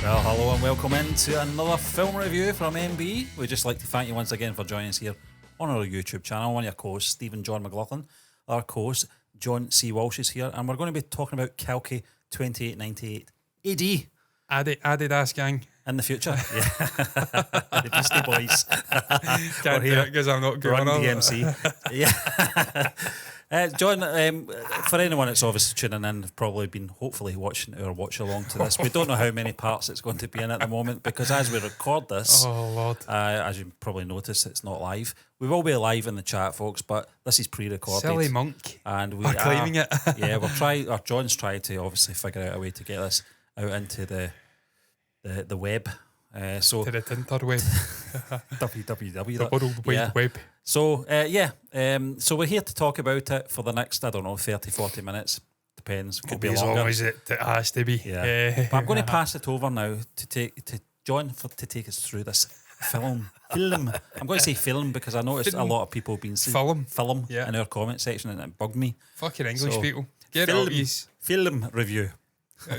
Well, hello and welcome into another film review from MB. We'd just like to thank you once again for joining us here on our YouTube channel. One of your co-hosts, Stephen John McLaughlin. Our co-host, John C. Walsh, is here, and we're going to be talking about Kalki 2898 AD. Adidas gang. In the future. Yeah. The Beastie Boys. Can't do it because I'm not going on. DMC. Yeah. John, for anyone that's obviously tuning in, have probably been hopefully watching our watch along to this. We don't know how many parts it's going to be in at the moment because as we record this, oh Lord, as you probably noticed, it's not live. We will be live in the chat, folks, but this is pre-recorded. Silly monk, and we are claiming it. Yeah, John's tried to obviously figure out a way to get this out into the web. So to the interweb. www. The World Wide Web. So, so we're here to talk about it for the next, 30, 40 minutes. Depends. Could be as longer. long as it has to be. Yeah. But I'm going to pass it over now to John to take us through this film. I'm going to say film because I noticed a lot of people have been saying film in our comment section and it bugged me. Fucking English people. Get out these. Film review.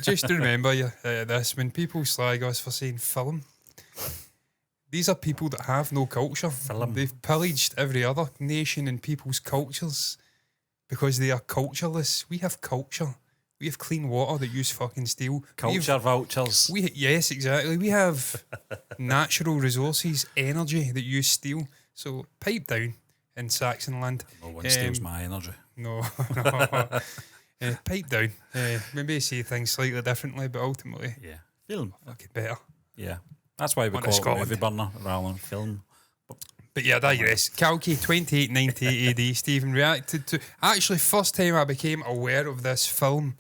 Just remember this, when people slag us for saying film, these are people that have no culture. Film. They've pillaged every other nation and people's cultures because they are cultureless. We have culture. We have clean water that use fucking steel. Culture vultures. Yes, exactly. We have natural resources, energy that use steel. So pipe down in Saxonland. No one steals my energy. No. Pipe down. Maybe say things slightly differently, but ultimately, Film. fucking better. Yeah. That's why we call it movie burner rather than film. But yeah, I digress. Kalki 2890 AD. Stephen reacted to. Actually, first time I became aware of this film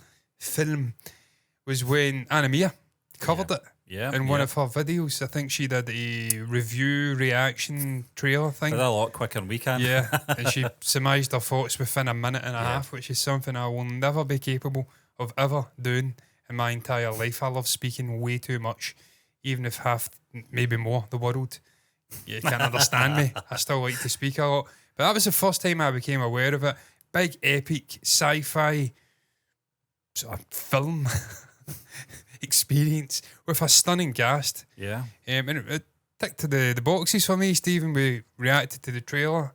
was when Anna covered it. Yeah. In one of her videos. I think she did a review reaction trailer thing. Did a lot quicker than we can. Yeah. And she surmised her thoughts within a minute and a half, which is something I will never be capable of ever doing in my entire life. I love speaking way too much. Even if half, maybe more, the world, you can't understand me. I still like to speak a lot. But that was the first time I became aware of it. Big, epic, sci-fi sort of film experience with a stunning cast. Yeah. And it ticked to the boxes for me, Stephen. We reacted to the trailer.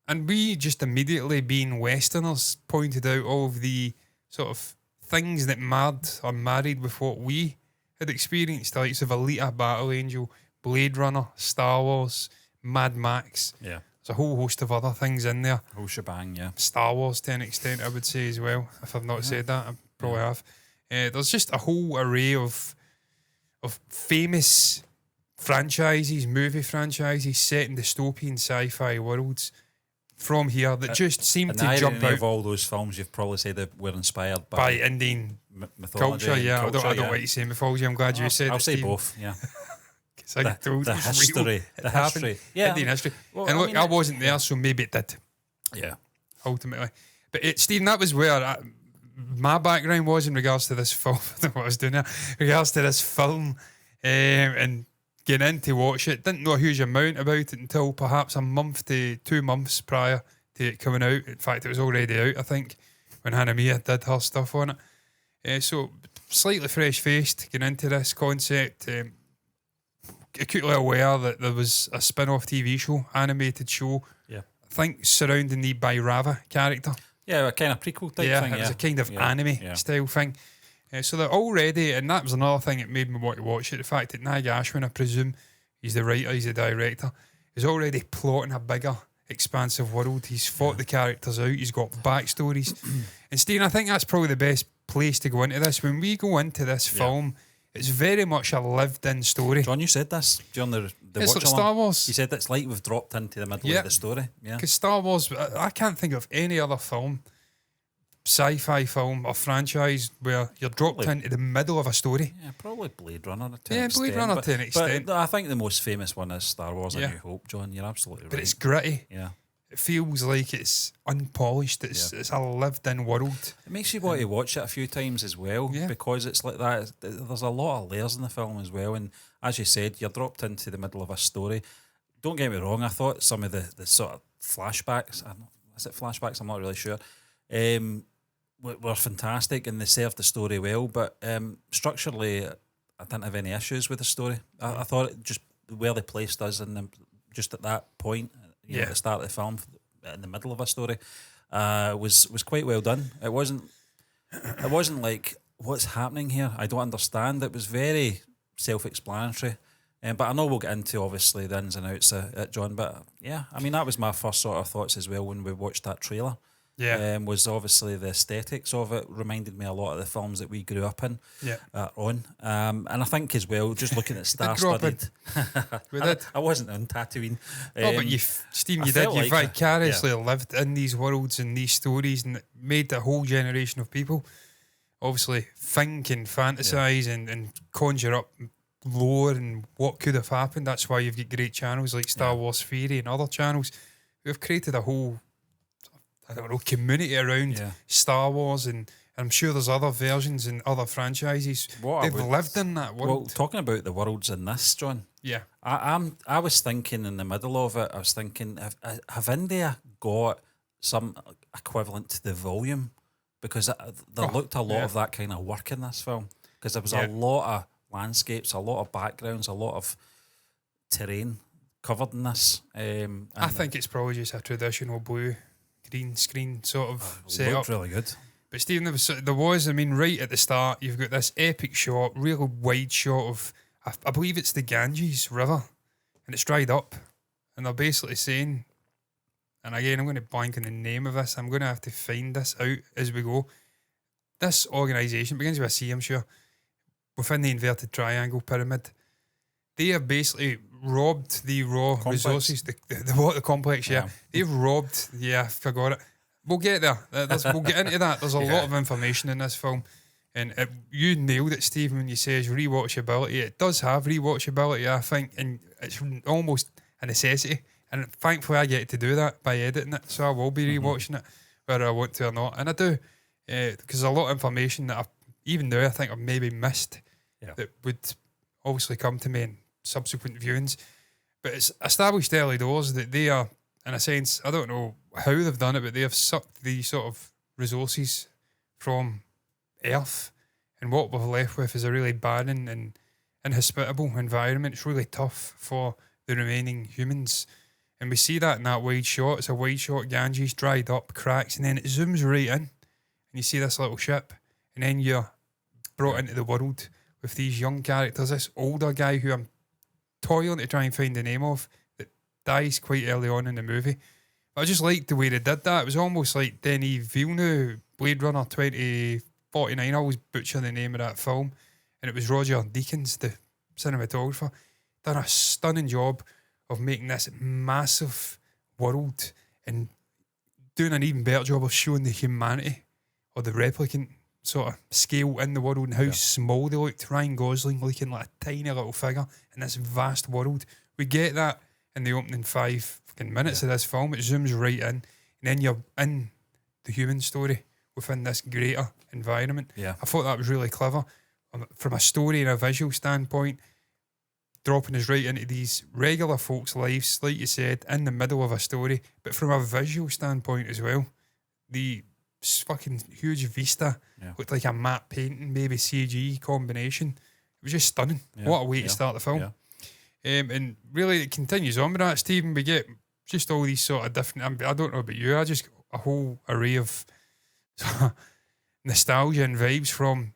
And we just immediately, being Westerners, pointed out all of the sort of things that married with what we had experienced, the likes of Alita, Battle Angel, Blade Runner, Star Wars, Mad Max. Yeah. There's a whole host of other things in there. Whole shebang, yeah. Star Wars to an extent, I would say as well. If I've not said that, I probably have. There's just a whole array of famous franchises, movie franchises set in dystopian sci-fi worlds from here that just seem to jump out. Of all those films, you've probably said that were inspired by Indian mythology. Culture, yeah. Culture, I don't like to say mythology. I'm glad you said it. I'll say both, yeah. The history. It happened. Yeah. Indian history. Well, and look, I wasn't there, so maybe it did. Yeah. Ultimately. But Stephen, that was where my background was in regards to this film. I don't know what I was doing there. In regards to this film and getting in to watch it. Didn't know a huge amount about it until perhaps a month to 2 months prior to it coming out. In fact, it was already out, I think, when Hannah Mia did her stuff on it. So, slightly fresh-faced, getting into this concept. Acutely aware that there was a spin-off TV show, animated show, I think surrounding the Bhairava character. Yeah, a kind of prequel type thing. It was a kind of anime style thing. So they're already, and that was another thing that made me want to watch it, the fact that Nag Ashwin, I presume, he's the writer, he's the director, is already plotting a bigger, expansive world. He's fought the characters out, he's got backstories. And Stephen, I think that's probably the best place to go into this. When we go into this film, it's very much a lived-in story. John, you said this during the it's watch like Star Wars. You said it's like we've dropped into the middle of the story. Yeah, because Star Wars, I can't think of any other film, sci-fi film or franchise where you're dropped into the middle of a story. Yeah, probably Blade Runner to an extent. Yeah, Blade Runner to an extent. But I think the most famous one is Star Wars: A New Hope, John. You're absolutely right. But it's gritty. Yeah. It feels like it's unpolished. It's a lived-in world. It makes you want to watch it a few times as well because it's like that. There's a lot of layers in the film as well. And as you said, you're dropped into the middle of a story. Don't get me wrong, I thought some of the sort of flashbacks, is it flashbacks? I'm not really sure, were fantastic and they served the story well. But structurally, I didn't have any issues with the story. I thought it just where they placed us just at that point, at the start of the film, in the middle of a story, was quite well done. It wasn't like, what's happening here? I don't understand. It was very self-explanatory. But I know we'll get into, obviously, the ins and outs at John. But yeah, I mean, that was my first sort of thoughts as well when we watched that trailer. Yeah. Was obviously the aesthetics of it reminded me a lot of the films that we grew up in. Yeah. On. And I think as well, just looking at star-studded. I wasn't on Tatooine. But Stephen, you did. You vicariously lived in these worlds and these stories, and it made a whole generation of people obviously think and fantasize and conjure up lore and what could have happened. That's why you've got great channels like Star Wars Theory and other channels who have created a whole, I don't know, community around Star Wars, and I'm sure there's other versions and other franchises. They've lived in that world. Well, talking about the worlds in this, John. Yeah. I was thinking in the middle of it, I was thinking, have India got some equivalent to the volume? Because there looked a lot of that kind of work in this film. Because there was a lot of landscapes, a lot of backgrounds, a lot of terrain covered in this. I think it's probably just a traditional blue green screen sort of It setup. looked really good. But Stephen, there was, I mean, right at the start, you've got this epic shot, real wide shot of, I believe it's the Ganges River, and it's dried up. And they're basically saying, and again, I'm going to blank on the name of this, I'm going to have to find this out as we go. This organisation, begins with a C, I'm sure, within the inverted triangle pyramid, they have basically robbed the raw resources, the complex, They've robbed, I forgot it. We'll get there. We'll get into that. There's a lot of information in this film. And you nailed it, Stephen, when you says rewatchability. It does have rewatchability, I think, and it's almost a necessity. And thankfully I get to do that by editing it, so I will be rewatching it, whether I want to or not. And I do, because there's a lot of information that even now I think I've maybe missed that would obviously come to me in subsequent viewings. But it's established early doors that they are, in a sense, I don't know how they've done it, but they have sucked the sort of resources from Earth, and what we're left with is a really barren and inhospitable environment. It's really tough for the remaining humans. And we see that in that wide shot. It's a wide shot, Ganges, dried up, cracks, and then it zooms right in. And you see this little ship, and then you're brought into the world with these young characters. This older guy who I'm toiling to try and find the name of, that dies quite early on in the movie. But I just liked the way they did that. It was almost like Denis Villeneuve, Blade Runner 2049. I always butcher the name of that film. And it was Roger Deakins, the cinematographer, done a stunning job of making this massive world and doing an even better job of showing the humanity or the replicant sort of scale in the world and how small they looked. Ryan Gosling looking like a tiny little figure in this vast world. We get that in the opening 5 fucking minutes of this film. It zooms right in, and then you're in the human story within this greater environment. I thought that was really clever. From a story and a visual standpoint, dropping us right into these regular folks' lives, like you said, in the middle of a story, but from a visual standpoint as well. The fucking huge vista looked like a matte painting, maybe CG combination. It was just stunning. What a way to start the film. And really, it continues on with that, Stephen. We get just all these sort of different, I don't know about you, I just got a whole array of nostalgia and vibes from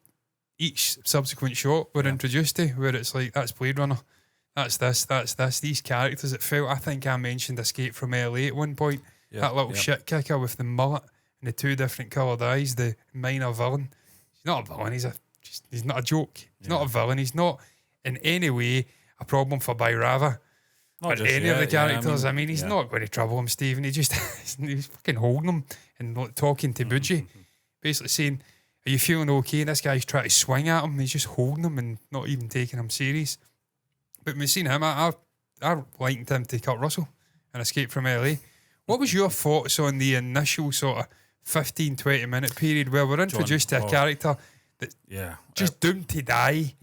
each subsequent shot we're introduced to, where it's like, that's Blade Runner, that's this, these characters. It felt, I think I mentioned Escape from LA at one point, that little shit kicker with the mullet and the 2 different coloured eyes, the minor villain. He's not a villain, he's not a joke. He's not a villain, he's not in any way a problem for Bhairava or any of the characters. I mean, he's not going to trouble him, Stephen. He's fucking holding him and talking to Budgie, basically saying, are you feeling okay? And this guy's trying to swing at him. He's just holding him and not even taking him serious. But we've seen him. I likened him to Kurt Russell in Escape from LA. What was your thoughts on the initial sort of 15-20 minute period where we're introduced to a character that just doomed to die?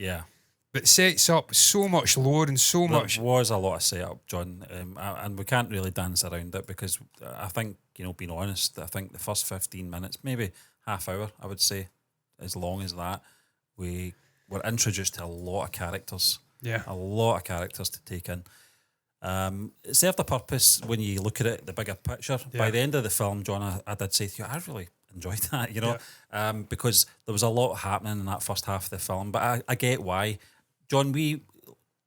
But sets up so much lore and so much. There was a lot of setup, John, and we can't really dance around it because I think, being honest, I think the first 15 minutes, maybe half hour, I would say, as long as that, we we're introduced to a lot of characters. Yeah. A lot of characters to take in. It served a purpose when you look at it, the bigger picture. Yeah. By the end of the film, John, I did say to you, I really enjoyed that, because there was a lot happening in that first half of the film. But I get why. John,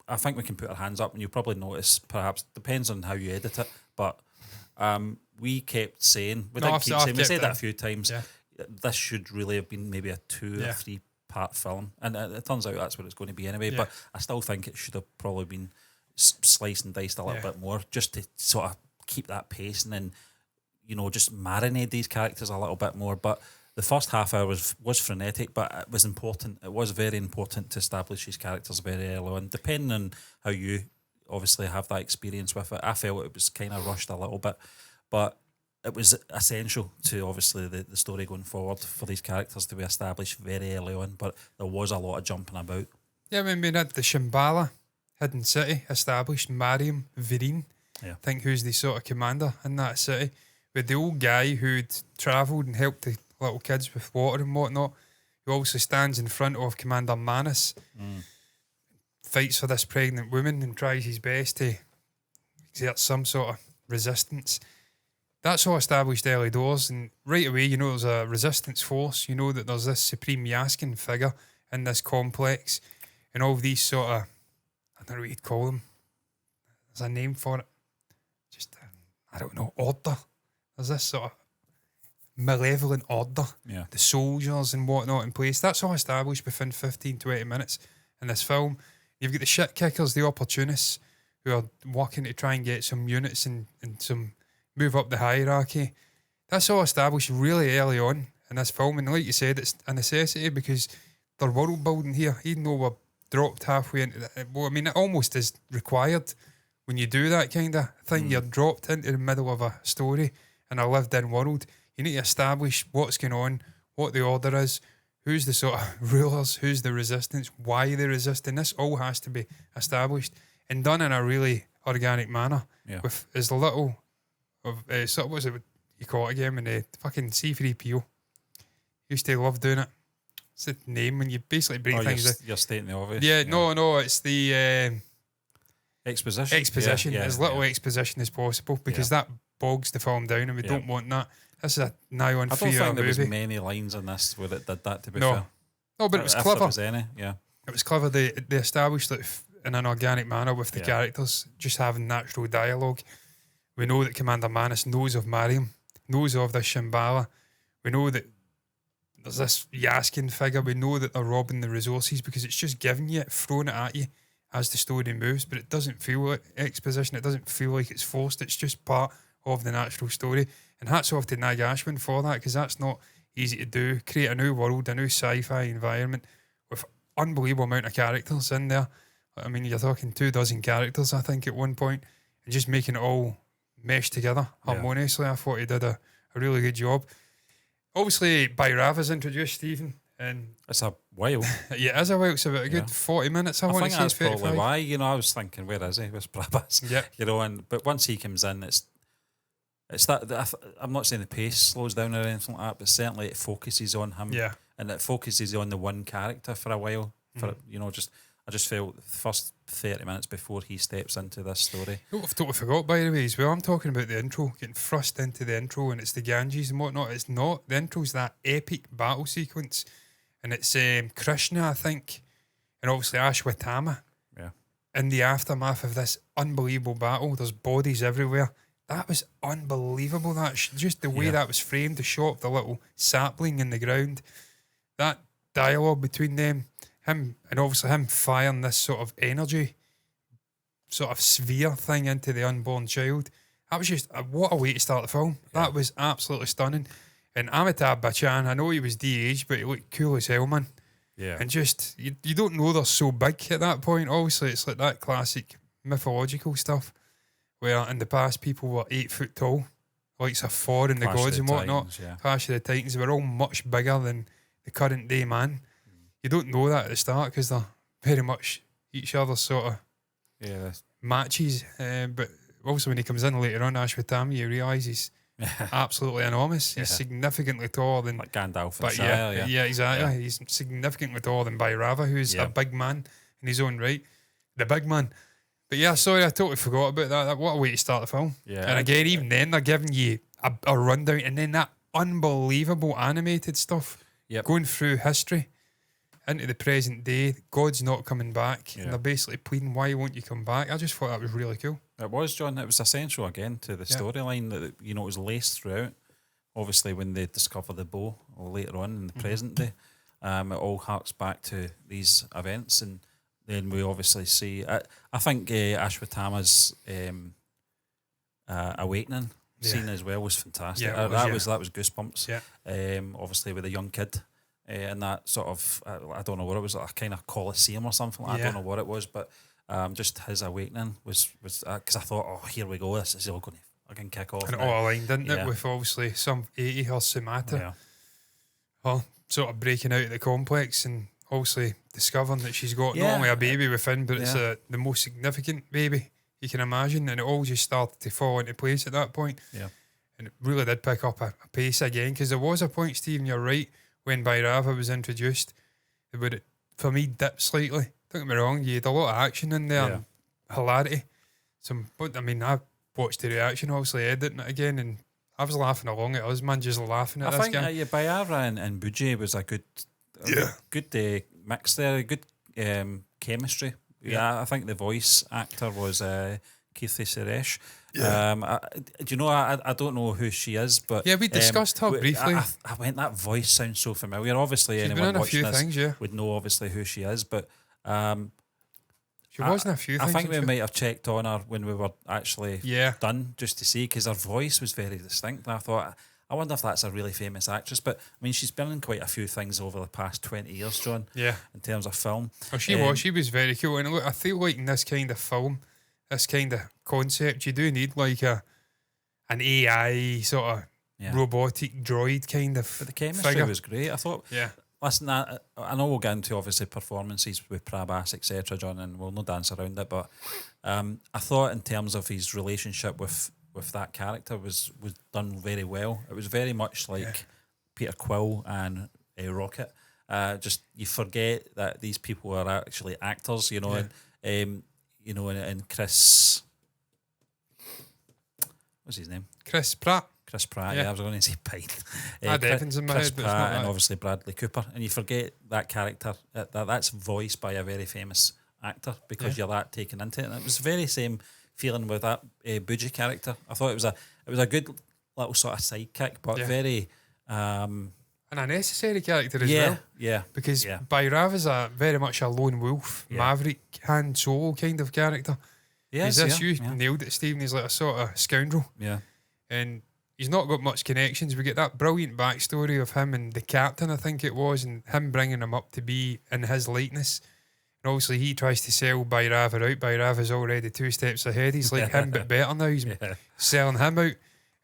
I think we can put our hands up, and you'll probably notice, perhaps, depends on how you edit it, but we kept saying, we said that a few times, this should really have been maybe a 2 or 3 part film, and it turns out that's what it's going to be anyway, but I still think it should have probably been sliced and diced a little bit more, just to sort of keep that pace, and then, just marinate these characters a little bit more. But the first half hour was frenetic, but it was important. It was very important to establish these characters very early on. Depending on how you obviously have that experience with it, I felt it was kind of rushed a little bit, but it was essential to obviously the story going forward for these characters to be established very early on. But there was a lot of jumping about. Yeah, I mean, we had the Shambhala Hidden City established, Mariam Vireen, I think, who's the sort of commander in that city, with the old guy who'd travelled and helped the little kids with water and whatnot, who also stands in front of Commander Manus, fights for this pregnant woman and tries his best to exert some sort of resistance. That's all established early doors, and right away there's a resistance force, that there's this Supreme Yaskin figure in this complex, and all of these sort of, I don't know what you'd call them, there's a name for it, just, I don't know, order. There's this sort of malevolent order, the soldiers and whatnot in place. That's all established within 15-20 minutes in this film. You've got the shit kickers, the opportunists, who are working to try and get some units and some move up the hierarchy. That's all established really early on in this film, and like you said, it's a necessity because they're world building here, even though we're dropped halfway into it. Well, I mean, it almost is required when you do that kind of thing. You're dropped into the middle of a story in a lived-in world. You need to establish what's going on, what the order is, who's the sort of rulers, who's the resistance, why they're resisting. This all has to be established and done in a really organic manner with as little of sort of, what's it you call it again, when the fucking C3PO used to love doing it. It's the name when you basically bring things. You're stating the obvious. Yeah, no, it's the exposition. Exposition, as little exposition as possible, because that bogs the film down, and we don't want that. This is a nigh on 3 hour movie. I don't think there was many lines in this where it did that, to be fair. No, but it was if clever. There was any, It was clever. They established it in an organic manner with the characters, just having natural dialogue. We know that Commander Manus knows of Mariam, knows of this Shambhala. We know that there's this Yaskin figure. We know that they're robbing the resources because it's just giving you, thrown it at you as the story moves, but it doesn't feel like exposition. It doesn't feel like it's forced. It's just part of the natural story. And hats off to Nag Ashwin for that, because that's not easy to do. Create a new world, a new sci-fi environment with unbelievable amount of characters in there. I mean, you're talking 24 characters, I think, at one point, and just making it all mesh together harmoniously. I thought he did a really good job. Obviously, Bhairava's introduced, Stephen, and it's a while. Yeah, it is a while. It's about a good 40 minutes. I want to say that's 35. probably why. I was thinking, where is he? Where's Brabus? Yeah. But once he comes in, it's that I'm not saying the pace slows down or anything like that, but certainly it focuses on him. Yeah. And it focuses on the one character for a while. I just felt the first 30 minutes before he steps into this story. What I've totally forgot, by the way, as well. I'm talking about the intro, getting thrust into the intro, and it's the Ganges and whatnot. It's not. The intro's that epic battle sequence, and it's Krishna, I think, and obviously Ashwatthama. Yeah. In the aftermath of this unbelievable battle, there's bodies everywhere. That was unbelievable. Just the way that was framed, the shot of the little sapling in the ground, that dialogue between them, him firing this sort of energy, sort of sphere thing into the unborn child. That was just what a way to start the film. Yeah. That was absolutely stunning. And Amitabh Bachchan, I know he was de-aged, but he looked cool as hell, man. Yeah. And just you don't know they're so big at that point. Obviously, it's like that classic mythological stuff where in the past people were 8 foot tall, like Thor and the gods and whatnot. Clash of the Titans were all much bigger than the current day man. You don't know that at the start because they're very much each other's sort of matches. But also when he comes in later on, Ashwatthama, you realise he's absolutely enormous. He's significantly taller than like Gandalf. But Shire, yeah, exactly. Yeah. He's significantly taller than Bayrava, who's a big man in his own right. The big man. But yeah, sorry, I totally forgot about that. What a way to start the film. Yeah. And again, even then, they're giving you a rundown, and then that unbelievable animated stuff going through history into the present day. God's not coming back. And they're basically pleading, why won't you come back? I just thought that was really cool. It was, John. It was essential again to the storyline that, you know, it was laced throughout. Obviously, when they discover the bow later on in the present day, it all harks back to these events. And then we obviously see, I think Ashwatthama's awakening scene as well was fantastic. Yeah, that was goosebumps. Yeah. Obviously with a young kid. And that sort of, I don't know what it was, like a kind of Colosseum or something. I don't know what it was, but just his awakening was because I thought, oh, here we go, this is all going to fucking kick off. And it all aligned, didn't it, with obviously some 80 or Sumatra. Well, sort of breaking out of the complex and obviously discovering that she's got not only a baby within, but it's the most significant baby you can imagine. And it all just started to fall into place at that point. Yeah. And it really did pick up a pace again, because there was a point, Stephen, you're right, when Bayrava was introduced, it would, for me, dip slightly. Don't get me wrong, you had a lot of action in there, and hilarity. I watched the reaction, obviously editing it again, and I was laughing along at us, man, just laughing at this guy. I think Bayrava and Buji was a good mix there, good chemistry. Yeah, I think the voice actor was Kirti Suresh. Do you know, I don't know who she is, but we discussed her briefly. I went, that voice sounds so familiar. Obviously, she's anyone been in watching a few this things, would know obviously who she is, but she was in a few things. I think we might have checked on her when we were actually done, just to see, because her voice was very distinct. And I thought, I wonder if that's a really famous actress. But I mean, she's been in quite a few things over the past 20 years, John. Yeah, in terms of film. Oh, she was very cool. And look, I feel like in this kind of film, this kind of concept, you do need like an AI sort of robotic droid kind of. But the chemistry figure was great. I thought. Yeah. Listen, I know we'll get into obviously performances with Prabhas, etc., John, and we'll no dance around it. But I thought in terms of his relationship with that character was done very well. It was very much like Peter Quill and Rocket. Just you forget that these people are actually actors, you know, and and Chris, what's his name? Chris Pratt. I was going to say Pine. Evans in my Chris head, but Pratt it's not and that. obviously Bradley Cooper, and you forget that character that's voiced by a very famous actor, because you're that taken into it. And it was the very same feeling with that Buji character. I thought it was a good little sort of sidekick, but very and a necessary character as well. Yeah, because Bayrava's a very much a lone wolf, maverick, Han Solo kind of character. You nailed it, Stephen. He's like a sort of scoundrel. Yeah, and he's not got much connections. We get that brilliant backstory of him and the captain, I think it was, and him bringing him up to be in his likeness. And obviously he tries to sell Bayrava out. Bayrava's already 2 steps ahead. He's like him, but better now. He's selling him out.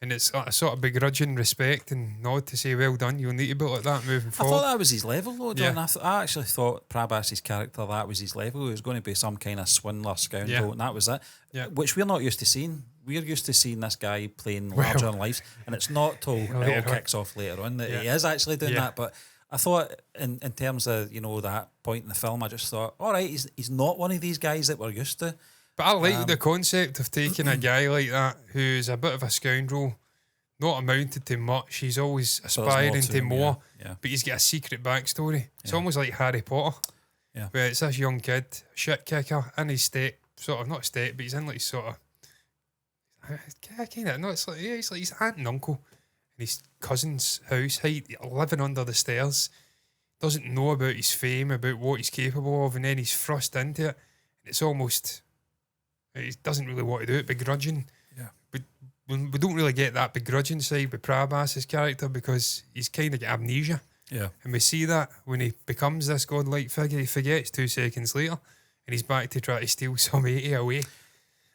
And it's a sort of begrudging respect and nod to say, well done, you'll need to be like that moving forward. I thought that was his level, though, John. I actually thought Prabhas's character, that was his level. He was going to be some kind of swindler, scoundrel, and that was it. Which we're not used to seeing. We're used to seeing this guy playing larger than life, and it's not till it all kicks off later on that he is actually doing that. But I thought in terms of, that point in the film, I just thought, all right, he's not one of these guys that we're used to. But I like the concept of taking a guy like that who's a bit of a scoundrel, not amounted to much. He's always aspiring to more, but he's got a secret backstory. It's almost like Harry Potter, where it's this young kid, shit kicker, in his step, sort of, not step, but he's in like sort of, kind of, no, it's like, he's like his aunt and uncle in his cousin's house, living under the stairs, doesn't know about his fame, about what he's capable of, and then he's thrust into it. And it's almost, he doesn't really want to do it, begrudging. Yeah. But we don't really get that begrudging side with Prabhas's character, because he's kind of got amnesia. Yeah. And we see that when he becomes this godlike figure, he forgets 2 seconds later, and he's back to try to steal some 80 away.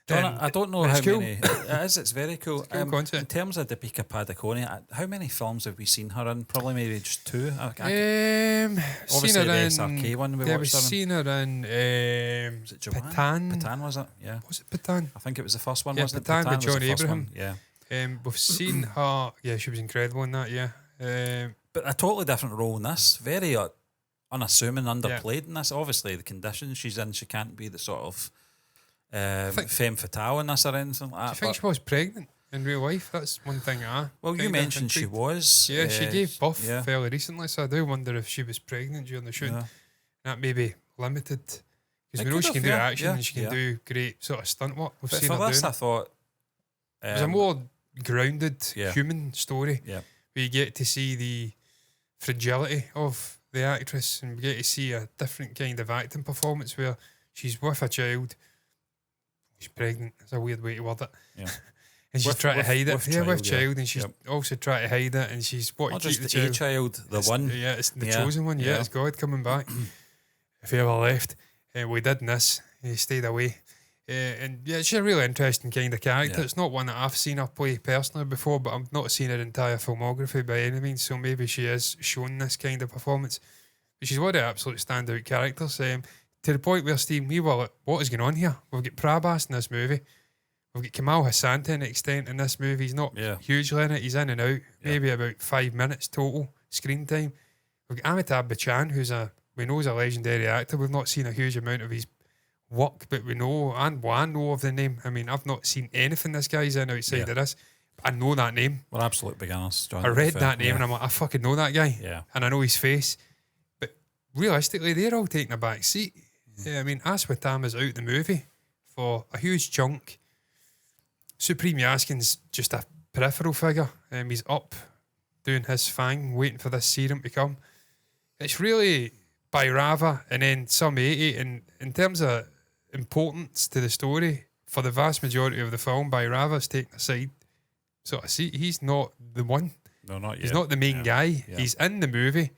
John, I don't know how many. It is. It's very cool. It's cool concept. In terms of Deepika Padukone, how many films have we seen her in? Probably maybe just 2. Obviously, seen her the in, SRK one we we've watched her in. seen her in Was it Japan? Patan. Patan, was it? Yeah. Was it Patan? I think it was the first one, Yeah, wasn't Patan it? with John was the first Abraham. one. Yeah. We've seen her. Yeah, she was incredible in that. Yeah. But a totally different role in this. Very unassuming, underplayed in this. Obviously, the conditions she's in, she can't be the sort of femme fatale in this or anything like that. Do you think she was pregnant in real life? That's one thing. Well, you mentioned she was. Yeah, she gave birth fairly recently, so I do wonder if she was pregnant during the shoot. Yeah. That may be limited. Because we know she can do action and she can do great sort of stunt work. We've But seen for her this, doing. I thought It was a more grounded Yeah. human story. Yeah. Where you get to see the fragility of the actress and we get to see a different kind of acting performance where she's with a child. She's pregnant. It's a weird way to word it. Yeah. And she's trying to hide it. With child, child, and she's also trying to hide it. And she's what not to keep just the a child. the one. Yeah, it's the Yeah. chosen one. Yeah, Yeah. it's God coming back. If he ever left, we did in this. He stayed away. And yeah, she's a really interesting kind of character. Yeah. It's not one that I've seen her play personally before, but I've not seen her entire filmography by any means. So maybe she is shown this kind of performance. But she's one of the absolute standout characters. To the point where, Steve, we were like, what is going on here? We've got Prabhas in this movie. We've got Kamal Hassan to an extent in this movie. He's not hugely in it. He's in and out. Maybe about 5 minutes total screen time. We've got Amitabh Bachchan, we know is a legendary actor. We've not seen a huge amount of his work, but we know, and I know of the name. I mean, I've not seen anything this guy's in outside of this. I know that name. We're absolute beginners, John. I read that name and I'm like, I fucking know that guy. Yeah. And I know his face. But realistically, they're all taking a back seat. Yeah, I mean, Aswatam is out the movie for a huge chunk. Supreme Yaskin's just a peripheral figure. He's up doing his thing, waiting for this serum to come. It's really Bhairava and then some 80. And in terms of importance to the story, for the vast majority of the film, Bhairava's taking a side sort of seat. He's not the one. No, not yet. He's not the main guy. Yeah. He's in the movie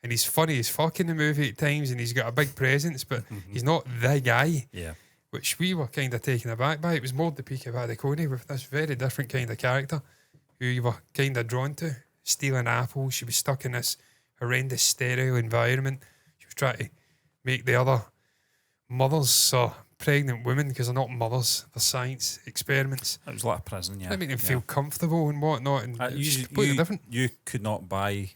and he's funny as fuck in the movie at times and he's got a big presence, but he's not the guy. Yeah. Which we were kind of taken aback by. It was more the Pika Vadikoni with this very different kind of character who you were kind of drawn to. Stealing apples. She was stuck in this horrendous sterile environment. She was trying to make the other mothers or pregnant women, because they're not mothers, they're science experiments. It was a lot of prison, yeah. They make them feel comfortable and whatnot, and it's completely different. You could not buy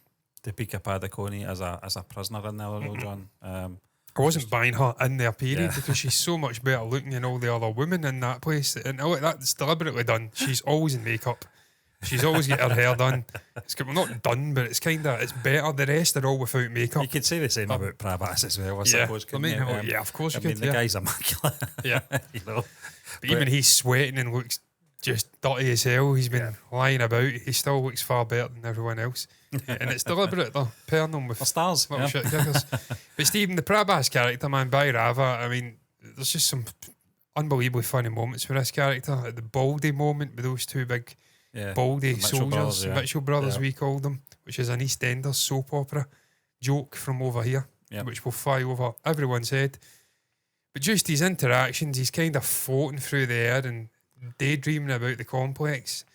Deepika Padukone as a prisoner in there, though, John. I wasn't buying her in their period because she's so much better looking than all the other women in that place. And that's deliberately done. She's always in makeup. She's always got her hair done. Well, not done, but it's better. The rest are all without makeup. You could say the same about Prabhas as well, I suppose. Yeah, of course you could. The guy's immaculate. Yeah. You know. But even he's sweating and looks just dirty as hell. He's been lying about. He still looks far better than everyone else. And it's deliberate. They're pairing them with stars. little shit kickers. But Stephen, the Prabhas character, man, Bhairava, I mean, there's just some unbelievably funny moments with this character. At the Baldy moment with those two big baldy soldiers, Mitchell Brothers we called them, which is an EastEnders soap opera joke from over here, which will fly over everyone's head. But just his interactions, he's kind of floating through the air and daydreaming about the complex,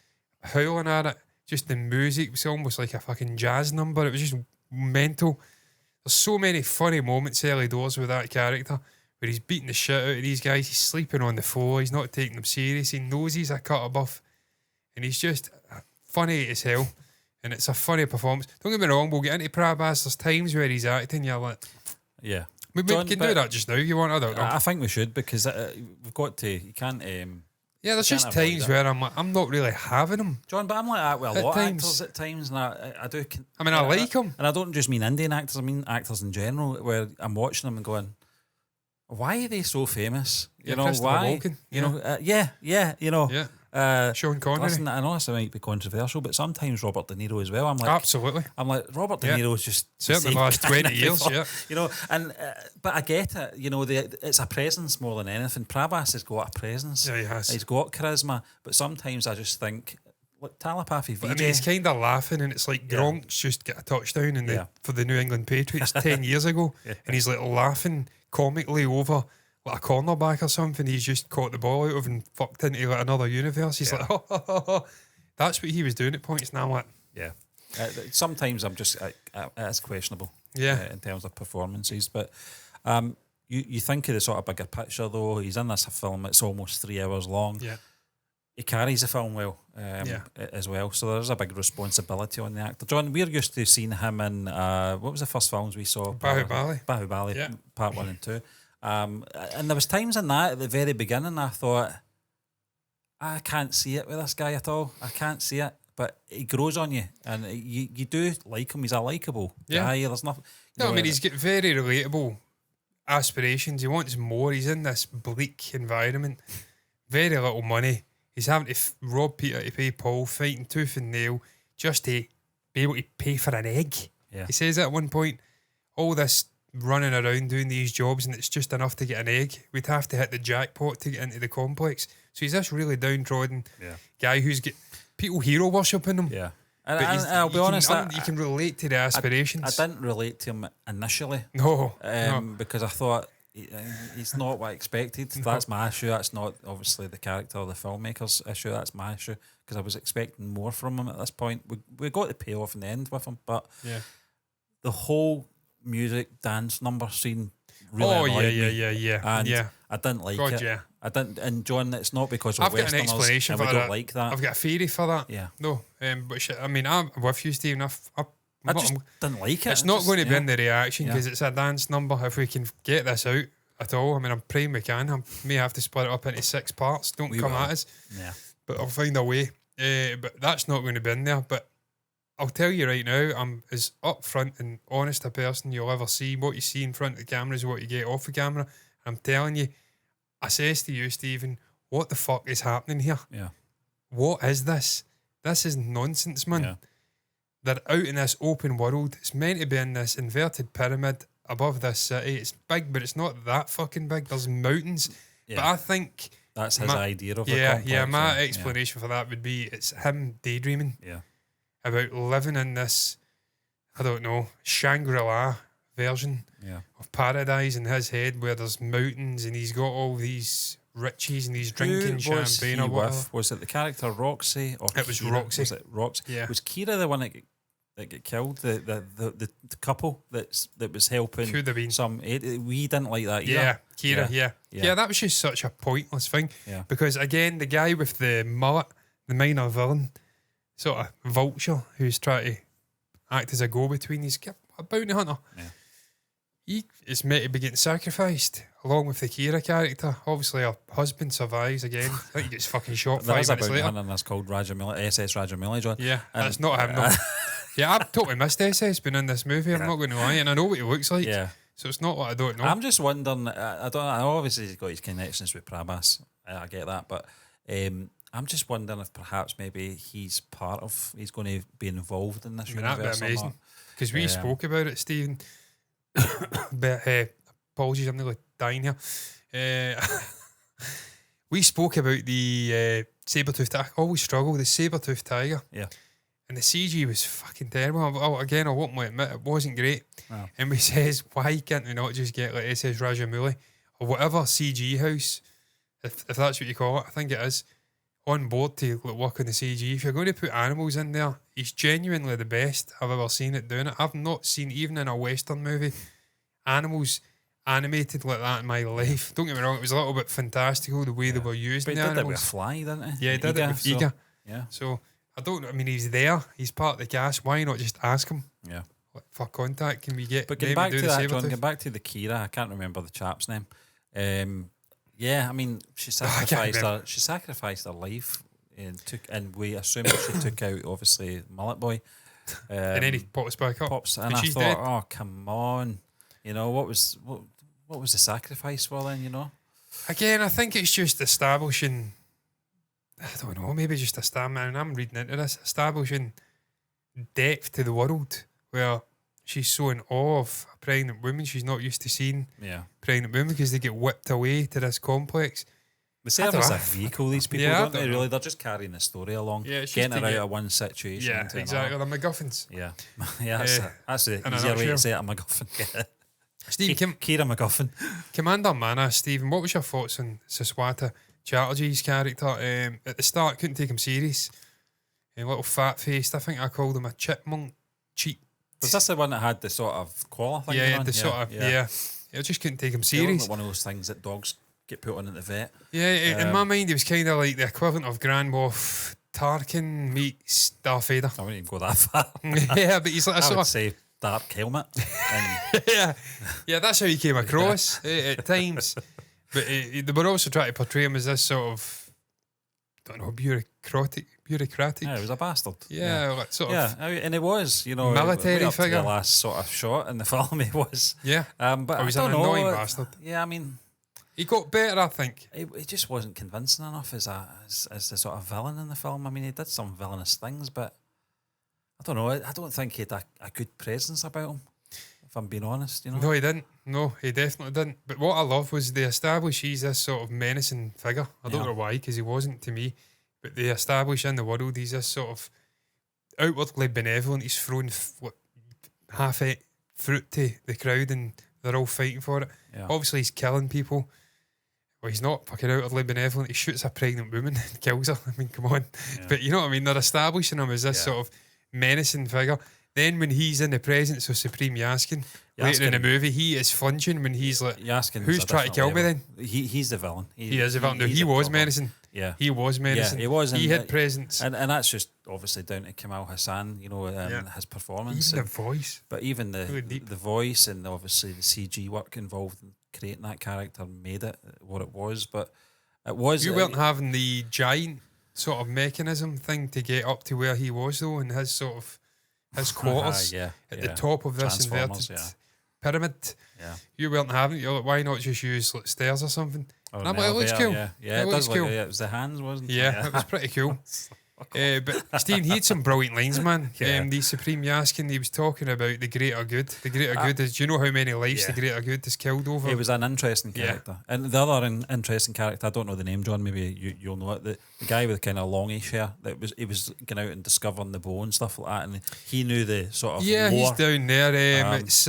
howling at it. Just the music was almost like a fucking jazz number. It was just mental. There's so many funny moments early doors with that character where he's beating the shit out of these guys. He's sleeping on the floor. He's not taking them serious. He knows he's a cut above. And he's just funny as hell. And it's a funny performance. Don't get me wrong, we'll get into Prabhas. There's times where he's acting, you're like... Yeah. We can do that just now. You want? I don't know. I think we should, because we've got to... You can't... yeah, there's just times where I'm like, I'm not really having him. John, but I'm like that with a lot of actors at times, and I do... I mean, I like them. And I don't just mean Indian actors, I mean actors in general, where I'm watching them and going, why are they so famous? You know, why? Walken, you know, you know. Yeah. Sean Connery. Listen, I know this might be controversial, but sometimes Robert De Niro as well. I'm like, absolutely. I'm like, Robert De Niro is just certainly the last 20 years. Yeah, you know, and but I get it. You know, it's a presence more than anything. Prabhas has got a presence. Yeah, he has. He's got charisma, but sometimes I just think, look, telepathy. But I mean, he's kind of laughing, and it's like Gronk's just get a touchdown for the New England Patriots 10 years ago, and he's like laughing comically over like a cornerback or something he's just caught the ball out of and fucked into like another universe. He's like, oh. That's what he was doing at points. Now I'm like, sometimes I'm just it's questionable. In terms of performances, but you think of the sort of bigger picture though. He's in this film. It's almost 3 hours long. Yeah. he carries the film well as well. So there's a big responsibility on the actor. John, we're used to seeing him in what was the first films we saw? Bahubali, part 1 and 2. And there was times in that at the very beginning I thought, I can't see it with this guy at all. I can't see it. But he grows on you, and you do like him. He's a likeable guy. There's nothing. No, I mean, he's got very relatable aspirations. He wants more. He's in this bleak environment. Very little money. He's having to rob Peter to pay Paul, fighting tooth and nail just to be able to pay for an egg. Yeah. He says at one point, all this running around doing these jobs and it's just enough to get an egg. We'd have to hit the jackpot to get into the complex. So he's this really downtrodden guy who's got people hero worshipping him. Yeah. And I'll be honest, you can relate to the aspirations. I didn't relate to him initially. No. Because I thought he's not what I expected. No. That's my issue. That's not obviously the character or the filmmaker's issue. That's my issue. Because I was expecting more from him at this point. We got the payoff in the end with him. But the whole music dance number scene really annoyed me. And I didn't like it. Yeah. I didn't, and John, it's not because we're Westerners. I've got an explanation and for we don't like that. I've got a theory for that. Yeah. No, but I mean, I'm with you, Stephen. I just didn't like it. It's not going to be in the reaction because it's a dance number. If we can get this out at all, I mean, I'm praying we can. I may have to split it up into 6 parts. Don't come at us. Yeah. But I'll find a way. But that's not going to be in there. But I'll tell you right now, I'm as upfront and honest a person you'll ever see. What you see in front of the camera is what you get off the camera. I'm telling you, I says to you, Stephen, what the fuck is happening here? Yeah. What is this? This is nonsense, man. Yeah. They're out in this open world. It's meant to be in this inverted pyramid above this city. It's big, but it's not that fucking big. There's mountains. Yeah. But I think that's his idea of a complex. My explanation for that would be it's him daydreaming about living in this, I don't know, Shangri-La version of paradise in his head where there's mountains and he's got all these riches and he's drinking champagne or whatever. Was it the character Roxy? Or it was Kira? Roxy. Was it Roxy? Yeah. Was Kira the one that got killed? The couple that was helping? Could have been. We didn't like that either. Yeah, Kira, yeah, that was just such a pointless thing. Yeah. Because again, the guy with the mullet, the minor villain, sort of vulture who's trying to act as a go-between, he's a bounty hunter. Yeah. He is meant to be getting sacrificed along with the Kira character. Obviously, her husband survives again. I think he gets fucking shot 5 minutes later. There's a bounty hunter that's called SS Rajamili, John. Yeah, that's not him. No. Yeah, I've totally missed SS being in this movie. I'm not going to lie, and I know what he looks like. Yeah. So it's not what I don't know. I'm just wondering. I don't. I know obviously he's got his connections with Prabhas. I get that, but I'm just wondering if perhaps maybe he's going to be involved in this universe. That'd be amazing because we spoke about it, Stephen. But apologies, I'm nearly dying here. We spoke about the saber-toothed tiger. I always struggle with the saber-toothed tiger. Yeah. And the CG was fucking terrible. Again, I won't admit it wasn't great. Oh. And we says, why can't we not just get like SS Rajamouli or whatever CG house, if that's what you call it, I think it is, on board to work on the CG. If you're going to put animals in there, he's genuinely the best I've ever seen it doing it. I've not seen, even in a Western movie, animals animated like that in my life. Don't get me wrong, it was a little bit fantastical the way they were using the animals. But he did it with a fly, didn't he? Yeah, he did it with Iga. Yeah. So, I he's there, he's part of the cast, why not just ask him? Yeah. For contact, can we get... But getting back to that, John, get back to the Kira, I can't remember the chap's name. Yeah, I mean, she sacrificed her life and we assume she took out, obviously, Mullet Boy. And then he pops back up. And I thought, dead. Oh, come on. You know, what was the sacrifice for then, you know? Again, I think it's just establishing, I don't know, maybe just and I'm reading into this, establishing depth to the world where she's so in awe of a pregnant woman she's not used to seeing pregnant women because they get whipped away to this complex. They serve as a vehicle, these people, don't they? Really, they're just carrying the story along, getting her out of one situation. Yeah, exactly. They're MacGuffins. Yeah, that's the easier way to say it. A MacGuffin. Steve, Kira MacGuffin. Commander Mana, Stephen, what was your thoughts on Saswata Chatterjee's character? At the start, couldn't take him serious. A little fat faced. I think I called him a chipmunk cheat. Was this the one that had the sort of collar thing? Yeah, I just couldn't take him serious. Like one of those things that dogs get put on at the vet. Yeah, in my mind, he was kind of like the equivalent of Grand Moff Tarkin meets Darth Vader. I wouldn't even go that far. Yeah, but he's like a I sort would of say dark helmet. And yeah, that's how he came across at times. But they were also trying to portray him as this sort of, I don't know, bureaucratic. yeah, he was a bastard. Yeah, like sort of. Yeah, and it was, you know, Military right up to figure. the last sort of shot in the film, he was. Yeah. But He was I don't an annoying know. bastard. Yeah, I mean, He got better, I think. it just wasn't convincing enough as the sort of villain in the film. I mean, he did some villainous things, but I don't know. I don't think he had a good presence about him, if I'm being honest, you know. No, he didn't. No, he definitely didn't. But what I love was they established he's this sort of menacing figure. I don't Yeah. know why, because he wasn't to me. But they establish in the world he's this sort of outwardly benevolent. He's throwing half-ate fruit to the crowd and they're all fighting for it. Yeah. Obviously, he's killing people. Well, he's not fucking outwardly benevolent. He shoots a pregnant woman and kills her. I mean, come on. Yeah. But you know what I mean? They're establishing him as this Yeah. sort of menacing figure. Then when he's in the presence of Supreme Yaskin, later in the movie, he is flinching when he's like, Yaskin's who's a trying to kill different me level. He's the villain. he is a villain. No, he's he a was proper- menacing. Yeah. He was menacing. he was. He and had presence. And that's just obviously down to Kamal Hassan, you know, Yeah. his performance. Even and, the voice. but even Really the deep. voice and obviously the CG work involved in creating that character made it what it was. But it was. You weren't having the giant sort of mechanism thing to get up to where he was, though, in his sort of his quarters yeah, at yeah. the top of this Transformers, inverted yeah. pyramid. Yeah. You weren't having it. You're like, why not just use like, stairs or something? Or No, an but it looks elevator, cool. Yeah, yeah, It it, does looks look. cool. Yeah, it was the hands, wasn't it? Yeah, it was pretty cool. But Stephen, he had some brilliant lines, man. Yeah. The Supreme Yaskin, he was talking about the greater good. The greater good is, do you know how many lives yeah. the greater good has killed over? It was an interesting Yeah. character. And the other interesting character, I don't know the name, John, maybe you'll know it. The guy with the kind of longish hair, he was going out and discovering the bow and stuff like that, and he knew the sort of yeah, lore. he's down there. Um, It's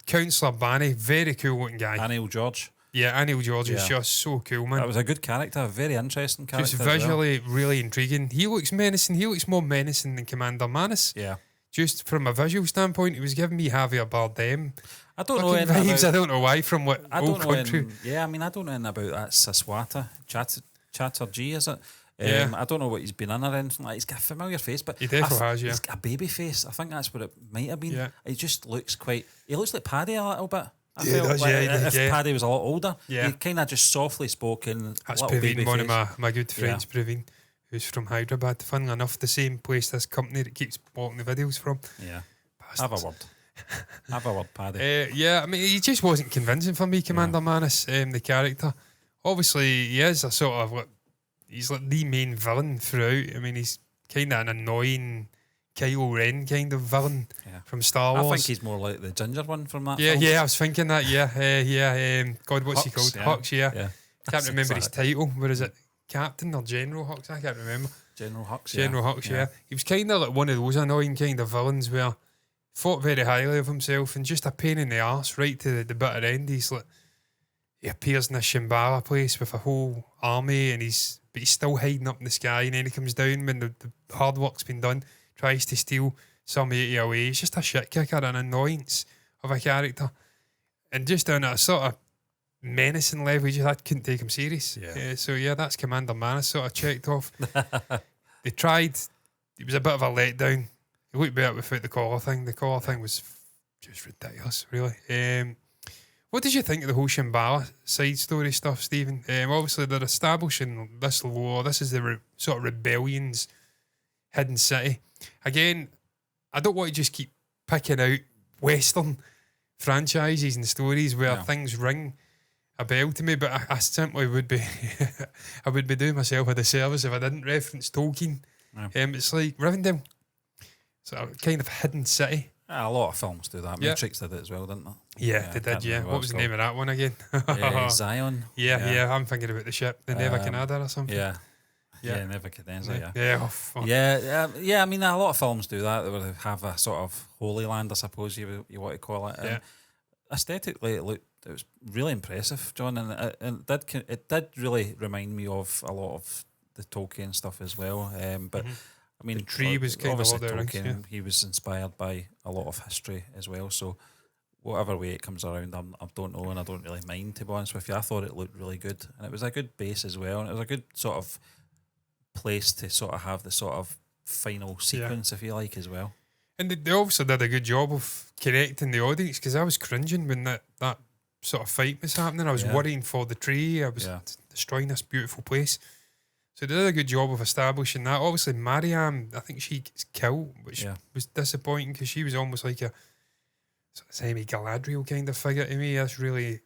Councillor Banny, very cool looking guy. Anil George. Yeah, Anil George is Yeah. just so cool, man. That was a good character, a very interesting Just character. as well. visually really intriguing. He looks menacing. He looks more menacing than Commander Manus. Yeah. Just from a visual standpoint, he was giving me Javier Bardem I don't know fucking anything vibes. about, I don't know why. From what I old don't know. country. Yeah, I mean, I don't know anything about that Saswata Chatterjee, is it? Yeah. I don't know what he's been in or anything like. He's got a familiar face, but He definitely has, yeah. He's got a baby face. I think that's what it might have been. Yeah. He just looks quite. He looks like Paddy a little bit. I Yeah, he felt does, like yeah, if yeah. Paddy was a lot older, Yeah. he kind of just softly spoken. That's little baby Praveen, one face. of my good friends, Praveen, who's from Hyderabad. Funnily enough, the same place this company that keeps bought the videos from. Yeah, Bastards. have a word. Have a word, Paddy. Yeah, I mean, he just wasn't convincing for me, Commander Manus, the character. Obviously, he is a sort of, like, he's like the main villain throughout. I mean, he's kind of an annoying Kylo Ren kind of villain Yeah. from Star I Wars. think he's more like the ginger one from that. Yeah, film. yeah, I was thinking that, God, what's he Hux, called? yeah. Hux, yeah. Yeah. Can't That's remember his exactly. title. What is it? Captain or General Hux? I can't remember. General Hux. General Hux, yeah. He was kind of like one of those annoying kind of villains where thought very highly of himself and just a pain in the arse right to the bitter end. He's like, he appears in a Shambhala place with a whole army but he's still hiding up in the sky, and then he comes down when the hard work's been done, tries to steal some 80 away. He's just a shit kicker, an annoyance of a character. And just on a sort of menacing level, I couldn't take him serious. Yeah. So yeah, that's Commander Manus sort of checked off. They tried. It was a bit of a letdown. It looked better without the collar thing. The collar thing was just ridiculous, really. What did you think of the whole Shambhala side story stuff, Stephen? Obviously, they're establishing this lore. This is the sort of rebellion's hidden city. Again, I don't want to just keep picking out Western franchises and stories where things ring a bell to me, but I simply would be I would be doing myself a disservice if I didn't reference Tolkien. Yeah. It's like Rivendell. It's a kind of hidden city. A lot of films do that. Yeah. Matrix did it as well, didn't they? Yeah, they I did, can't yeah. remember What was the name of that one again? Zion. Yeah, I'm thinking about the ship, the Nebuchadnezzar or something. Yeah. Yeah. Yeah, Nebuchadnezzar, yeah. Yeah, oh, fuck. Yeah, I mean, a lot of films do that. They would have a sort of holy land, I suppose you want to call it. Yeah. Aesthetically, it was really impressive, John, and it did really remind me of a lot of the Tolkien stuff as well. But I mean, The tree was kind of obviously Lord of the Rings, Tolkien. yeah. He was inspired by a lot of history as well. So whatever way it comes around, I don't know, and I don't really mind, to be honest with you. I thought it looked really good, and it was a good base as well, and it was a good sort of place to sort of have the sort of final sequence, if you like, as well. And they also did a good job of connecting the audience, because I was cringing when that sort of fight was happening. I was worrying for the tree. I was destroying this beautiful place. So they did a good job of establishing that. Obviously, Mariam, I think she gets killed, which was disappointing, because she was almost like a sort of semi-Galadriel kind of figure to me. That's really...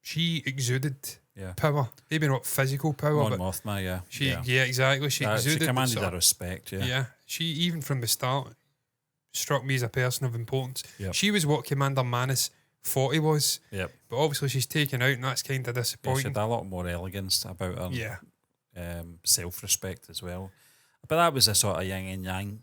She exuded power. Maybe not physical power, but... Mothma, Yeah, exactly. She exuded... She commanded her respect, Yeah. She, even from the start, struck me as a person of importance. Yep. She was what Commander Manus thought he was. Yep. But obviously she's taken out, and that's kind of Yeah, disappointing. she had a lot more elegance about her. Yeah. Self-respect as well. But that was a sort of yin and yang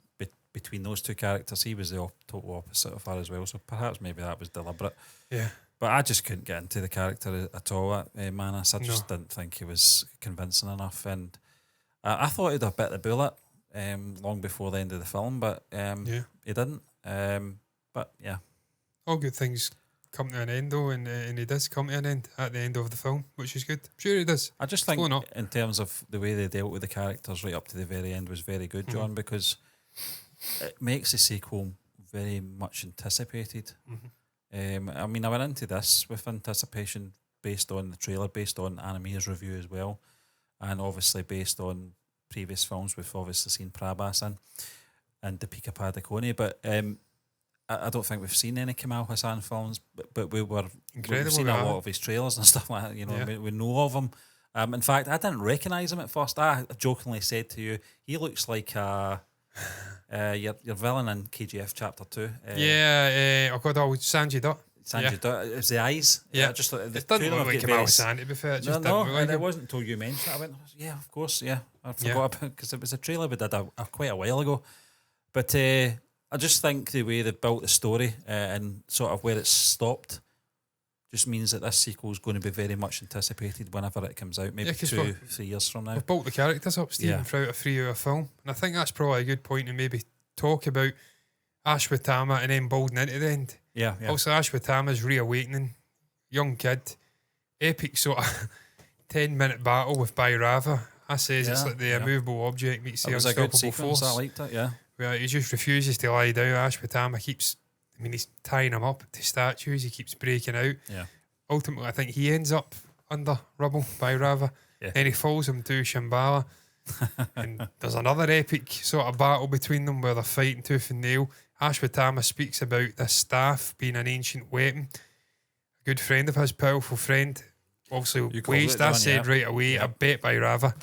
between those two characters. He was the total opposite of her as well, so perhaps maybe that was deliberate. Yeah. But I just couldn't get into the character at all, Manus. I just didn't think he was convincing enough, and I thought he'd have bit the bullet long before the end of the film, but he didn't. But yeah. All good things come to an end, though, and he does come to an end at the end of the film, which is good. I'm sure he does. I just think in terms of the way they dealt with the characters right up to the very end was very good, John, because it makes the sequel very much anticipated. I mean, I went into this with anticipation based on the trailer, based on Anime's review as well, and obviously based on previous films we've obviously seen Prabhas in and Deepika Padukone, but I don't think we've seen any Kamal Hassan films, but we've seen a lot of his trailers and stuff like that. You know, we know of him. In fact, I didn't recognise him at first. I jokingly said to you, he looks like your villain in KGF Chapter 2. Sanjay Dutt. Sanjay Dutt. It was the eyes. Yeah, just the it doesn't look like Kamal Hassan, to be fair. It wasn't until you mentioned it. I went, yeah, of course, yeah. I forgot about, because it was a trailer we did quite a while ago. But I just think the way they built the story and sort of where it's stopped just means that this sequel is going to be very much anticipated whenever it comes out, maybe 3 years from now. We've built the characters up, Stephen, throughout a 3-hour film. And I think that's probably a good point to maybe talk about Ashwatthama and then building into the end. Yeah. Also, Ashwatthama's reawakening, young kid, epic sort of 10-minute battle with Bhairava. I says it's like the immovable object meets the unstoppable force. I liked it, yeah. Where he just refuses to lie down. Ashwatthama he's tying him up to statues. He keeps breaking out. Yeah. Ultimately, I think he ends up under rubble by Rava. Yeah. Then he follows him to Shambhala. And there's another epic sort of battle between them where they're fighting tooth and nail. Ashwatthama speaks about this staff being an ancient weapon. A good friend of his, powerful friend, obviously Waste. I said right away, I bet by Rava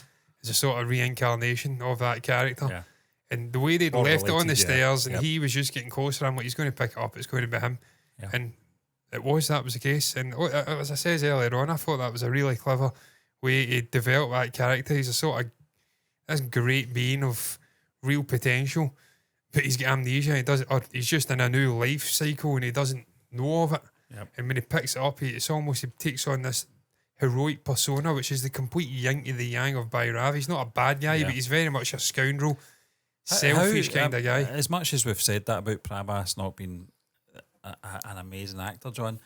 is a sort of reincarnation of that character. Yeah. And the way they'd left it on the stairs and he was just getting closer, I'm like, he's going to pick it up, it's going to be him. Yeah. And that was the case. And as I said earlier on, I thought that was a really clever way to develop that character. He's a sort of this great being of real potential, but he's got amnesia. He's just in a new life cycle and he doesn't know of it. Yep. And when he picks it up, he takes on this heroic persona, which is the complete yin to the yang of Bhairava. He's not a bad guy, but he's very much a scoundrel. Selfish kind of guy. As much as we've said that about Prabhas not being an amazing actor, John,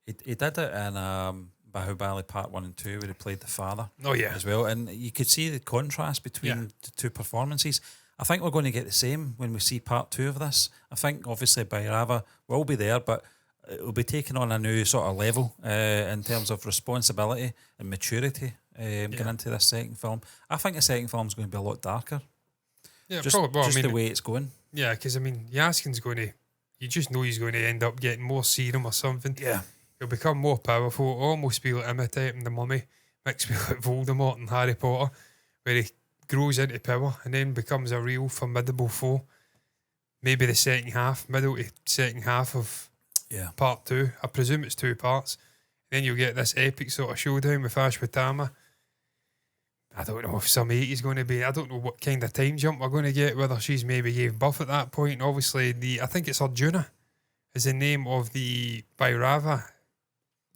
he did it in Bahubali Part 1 and 2 where he played the father as well. And you could see the contrast between the two performances. I think we're going to get the same when we see Part 2 of this. I think obviously Bhairava will be there, but it will be taking on a new sort of level in terms of responsibility and maturity getting into this second film. I think the second film is going to be a lot darker. Yeah, just, probably. Well, the way it's going. Yeah, because Yaskin's going to. You just know he's going to end up getting more serum or something. Yeah, he'll become more powerful. Almost be like imitating the Mummy, mixed with like Voldemort and Harry Potter, where he grows into power and then becomes a real formidable foe. Maybe the middle to second half of Part 2. I presume it's 2 parts. Then you'll get this epic sort of showdown with Ashwatthama. I don't know if some 80's going to be. I don't know what kind of time jump we're going to get, whether she's maybe gave birth at that point. Obviously, I think it's Arjuna is the name of the Bhairava,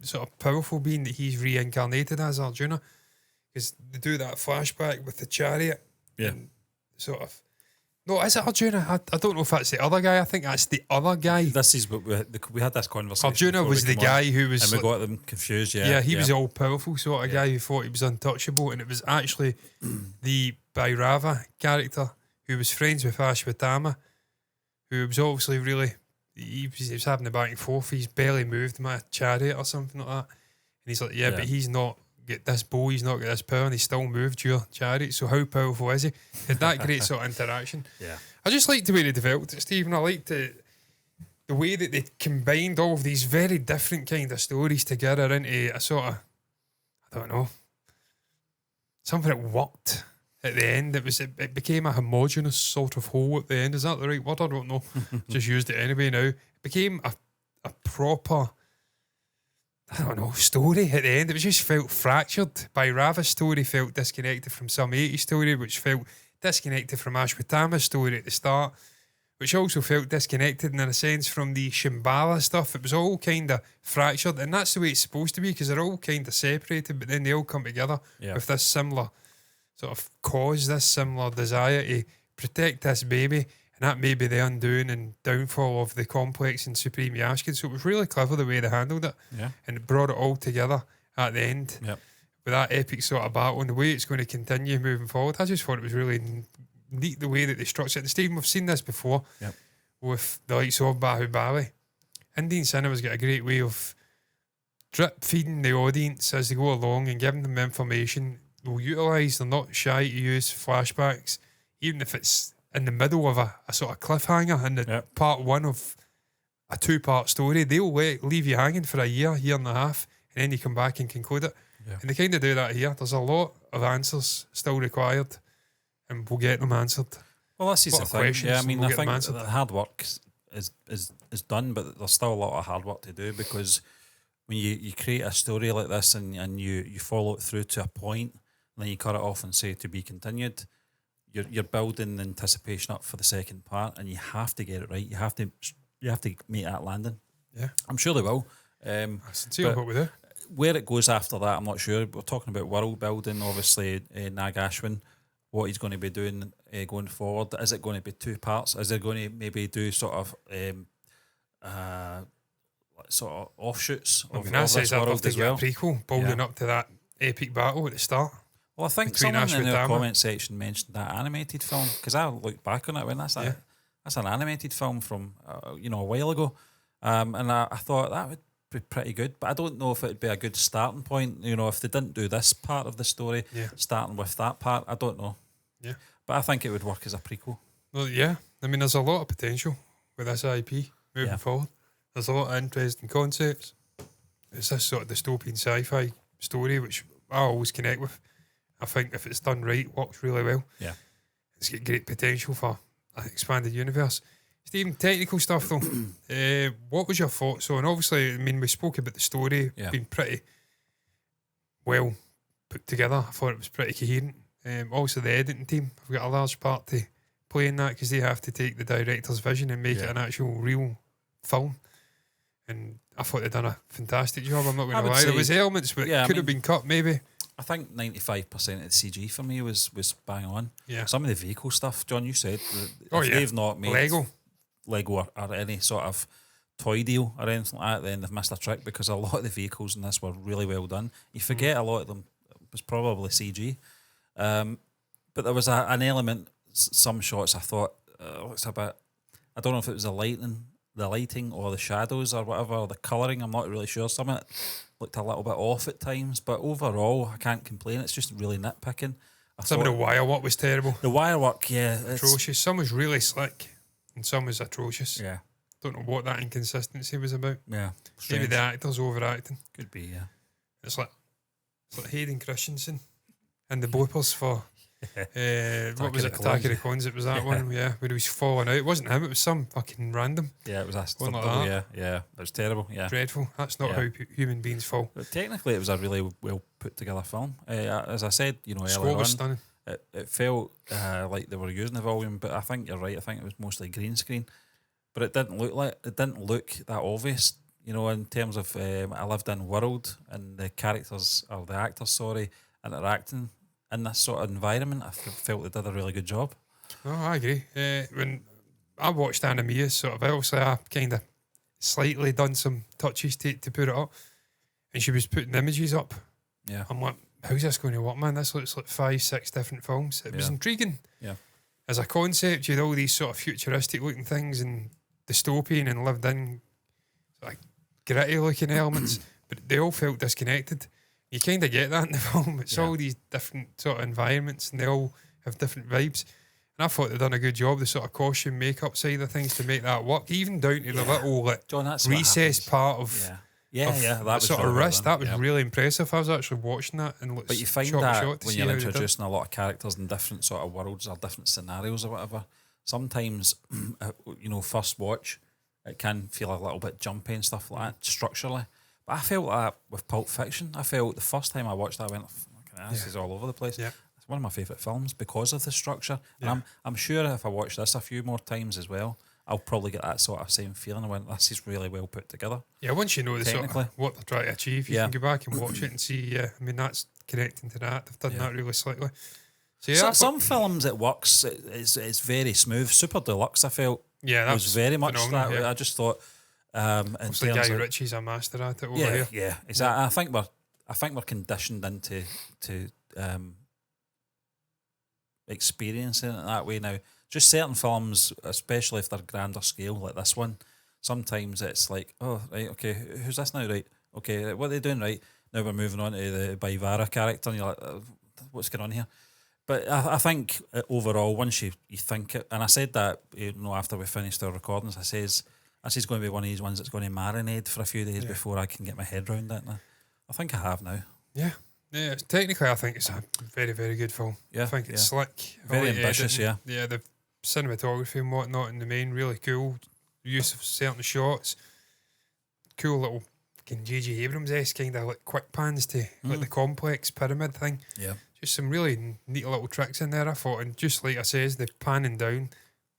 sort of powerful being that he's reincarnated as Arjuna. Because they do that flashback with the chariot. Yeah. And sort of, No, is it Arjuna? I don't know if that's the other guy. I think that's the other guy. This is what we had this conversation. Arjuna before was we the come on, guy who was. and we got them confused. Yeah, he was all powerful sort of guy who thought he was untouchable, and it was actually the Bhairava character who was friends with Ashwatthama, who was obviously really. He was having the back and forth. He's barely moved my chariot or something like that, and he's like, yeah. But he's not get this bow. He's not got this power, and he still moved your chariot. So how powerful is he? Had that great sort of interaction. Yeah. I just liked the way they developed it, Stephen. I liked the way that they combined all of these very different kind of stories together into a sort of, I don't know, something that worked at the end. It became a homogenous sort of whole at the end. Is that the right word? I don't know. Just used it anyway now. It became a proper, I don't know, story at the end. It just felt fractured. Bhairava's story felt disconnected from some 80s story, which felt disconnected from Ashwatthama's story at the start, which also felt disconnected in a sense from the Shambhala stuff. It was all kind of fractured, and that's the way it's supposed to be, because they're all kind of separated, but then they all come together with this similar sort of cause, this similar desire to protect this baby, and that may be the undoing and downfall of the complex and supreme Yashkin. So it was really clever the way they handled it, and it brought it all together at the end. With that epic sort of battle and the way it's going to continue moving forward. I just thought it was really neat the way that they structured it. Stephen, we've seen this before with the likes of Bahubali. Indian cinema's got a great way of drip feeding the audience as they go along and giving them information they'll utilise. They're not shy to use flashbacks, even if it's in the middle of a sort of cliffhanger in the part one of a 2-part story. They'll leave you hanging for a year and a half, and then you come back and conclude it. And they kind of do that here. There's a lot of answers still required, and we'll get them answered. Well, this is the thing. Yeah, I mean, I think answered. the hard work is done, but there's still a lot of hard work to do, because when you create a story like this and you follow it through to a point, and then you cut it off and say to be continued, you're building anticipation up for the second part, and you have to get it right. You have to make that landing. Yeah, I'm sure they will. See what we do. Where it goes after that, I'm not sure. We're talking about world building, obviously. Nag Ashwin, what he's going to be doing going forward. Is it going to be 2 parts? Is it going to maybe do sort of offshoots of this world as well? A prequel building up to that epic battle at the start. Well, I think someone in the comment section mentioned that animated film, because I looked back on it when that's an animated film from a while ago, and I thought that would be pretty good, but I don't know if it'd be a good starting point. If they didn't do this part of the story, starting with that part, I don't know. Yeah, but I think it would work as a prequel. Well, yeah, I mean, there's a lot of potential with this IP moving forward. There's a lot of interesting concepts. It's this sort of dystopian sci-fi story which I always connect with. I think if it's done right, works really well. Yeah, it's got great potential for an expanded universe. Stephen, technical stuff though. What was your thoughts on? Obviously, I mean, we spoke about the story being pretty well put together. I thought it was pretty coherent. Also, the editing team have got a large part to play in that, because they have to take the director's vision and make it an actual real film. And I thought they'd done a fantastic job. I'm not going to lie. There was elements but could have been cut maybe. I think 95% of the CG for me was bang on. Yeah. Some of the vehicle stuff, John, you said, they've not made Lego or any sort of toy deal or anything like that, then they've missed a trick, because a lot of the vehicles in this were really well done. You forget a lot of them was probably CG. But there was an element, some shots I thought, looks a bit, I don't know if it was the lighting or the shadows or whatever, or the colouring, I'm not really sure. Some of it looked a little bit off at times, but overall I can't complain. It's just really nitpicking. Some of the wire work was terrible. The wire work, atrocious. Some was really slick and some was atrocious. Yeah. Don't know what that inconsistency was about. Yeah. Maybe the actors overacting. Could be, yeah. It's like Hayden Christensen and the bloopers for what was it? Attack of the Clones. It was that one, where he was falling out. It wasn't him, it was some fucking random. Yeah, it was one like that. Yeah. It was terrible. Yeah. Dreadful. That's not how human beings fall. But technically it was a really well put together film. As I said, earlier was on, stunning. It felt like they were using the volume, but I think you're right. I think it was mostly green screen, but it didn't look that obvious. In terms of a lived-in world and the characters or the actors, interacting in this sort of environment, I felt they did a really good job. Oh, I agree. When I watched Anamia, sort of, obviously I kind of slightly done some touches to put it up, and she was putting images up. Yeah. I'm like, how's this going to work, man? This looks like 5-6 different films. It was intriguing. Yeah. As a concept, you had all these sort of futuristic looking things and dystopian and lived in like gritty looking elements, but they all felt disconnected. You kind of get that in the film. It's all these different sort of environments and they all have different vibes. And I thought they'd done a good job, the sort of costume makeup side of things to make that work, even down to the little like, John, that's recessed part of that was sort of really wrist. well That done. was really impressive. I was actually watching that and looked But you find shot that to shot to when see you're how they done. introducing a lot of characters in different sort of worlds or different scenarios or whatever, sometimes, first watch, it can feel a little bit jumpy and stuff like that structurally. But I felt that with Pulp Fiction. I felt the first time I watched that, I went, this is all over the place. Yeah. It's one of my favourite films because of the structure. Yeah. And I'm sure if I watch this a few more times as well, I'll probably get that sort of same feeling. I went, this is really well put together. Yeah, once you know the sort Technically. of what they're trying to achieve, you can go back and watch it and see. I mean, that's connecting to that. They've done that really slightly. So yeah, Some films it works. It's very smooth. Super Deluxe, I felt, that was very much phenomenal, that way. yeah. I just thought, in Obviously, terms Guy of, Ritchie's a master at it over here. yeah, exactly. I think we're conditioned into experiencing it that way now. Just certain films, especially if they're grander scale like this one, sometimes it's like, oh right, okay, who's this now? Right, okay, what are they doing? Right, now we're moving on to the Baivara character, and you're like, what's going on here? But I think overall, once you think it, and I said that after we finished our recordings, I says this is going to be one of these ones that's going to marinate for a few days before I can get my head around it. And I think I have now. Yeah. Technically, I think it's a very, very good film. Yeah, I think it's slick, very all the ambitious. editing, the cinematography and whatnot in the main really cool. Use of certain shots, cool little J.J. Abrams-esque kind of like quick pans to like the complex pyramid thing. Yeah. Just some really neat little tricks in there, I thought. And just like I says, the panning down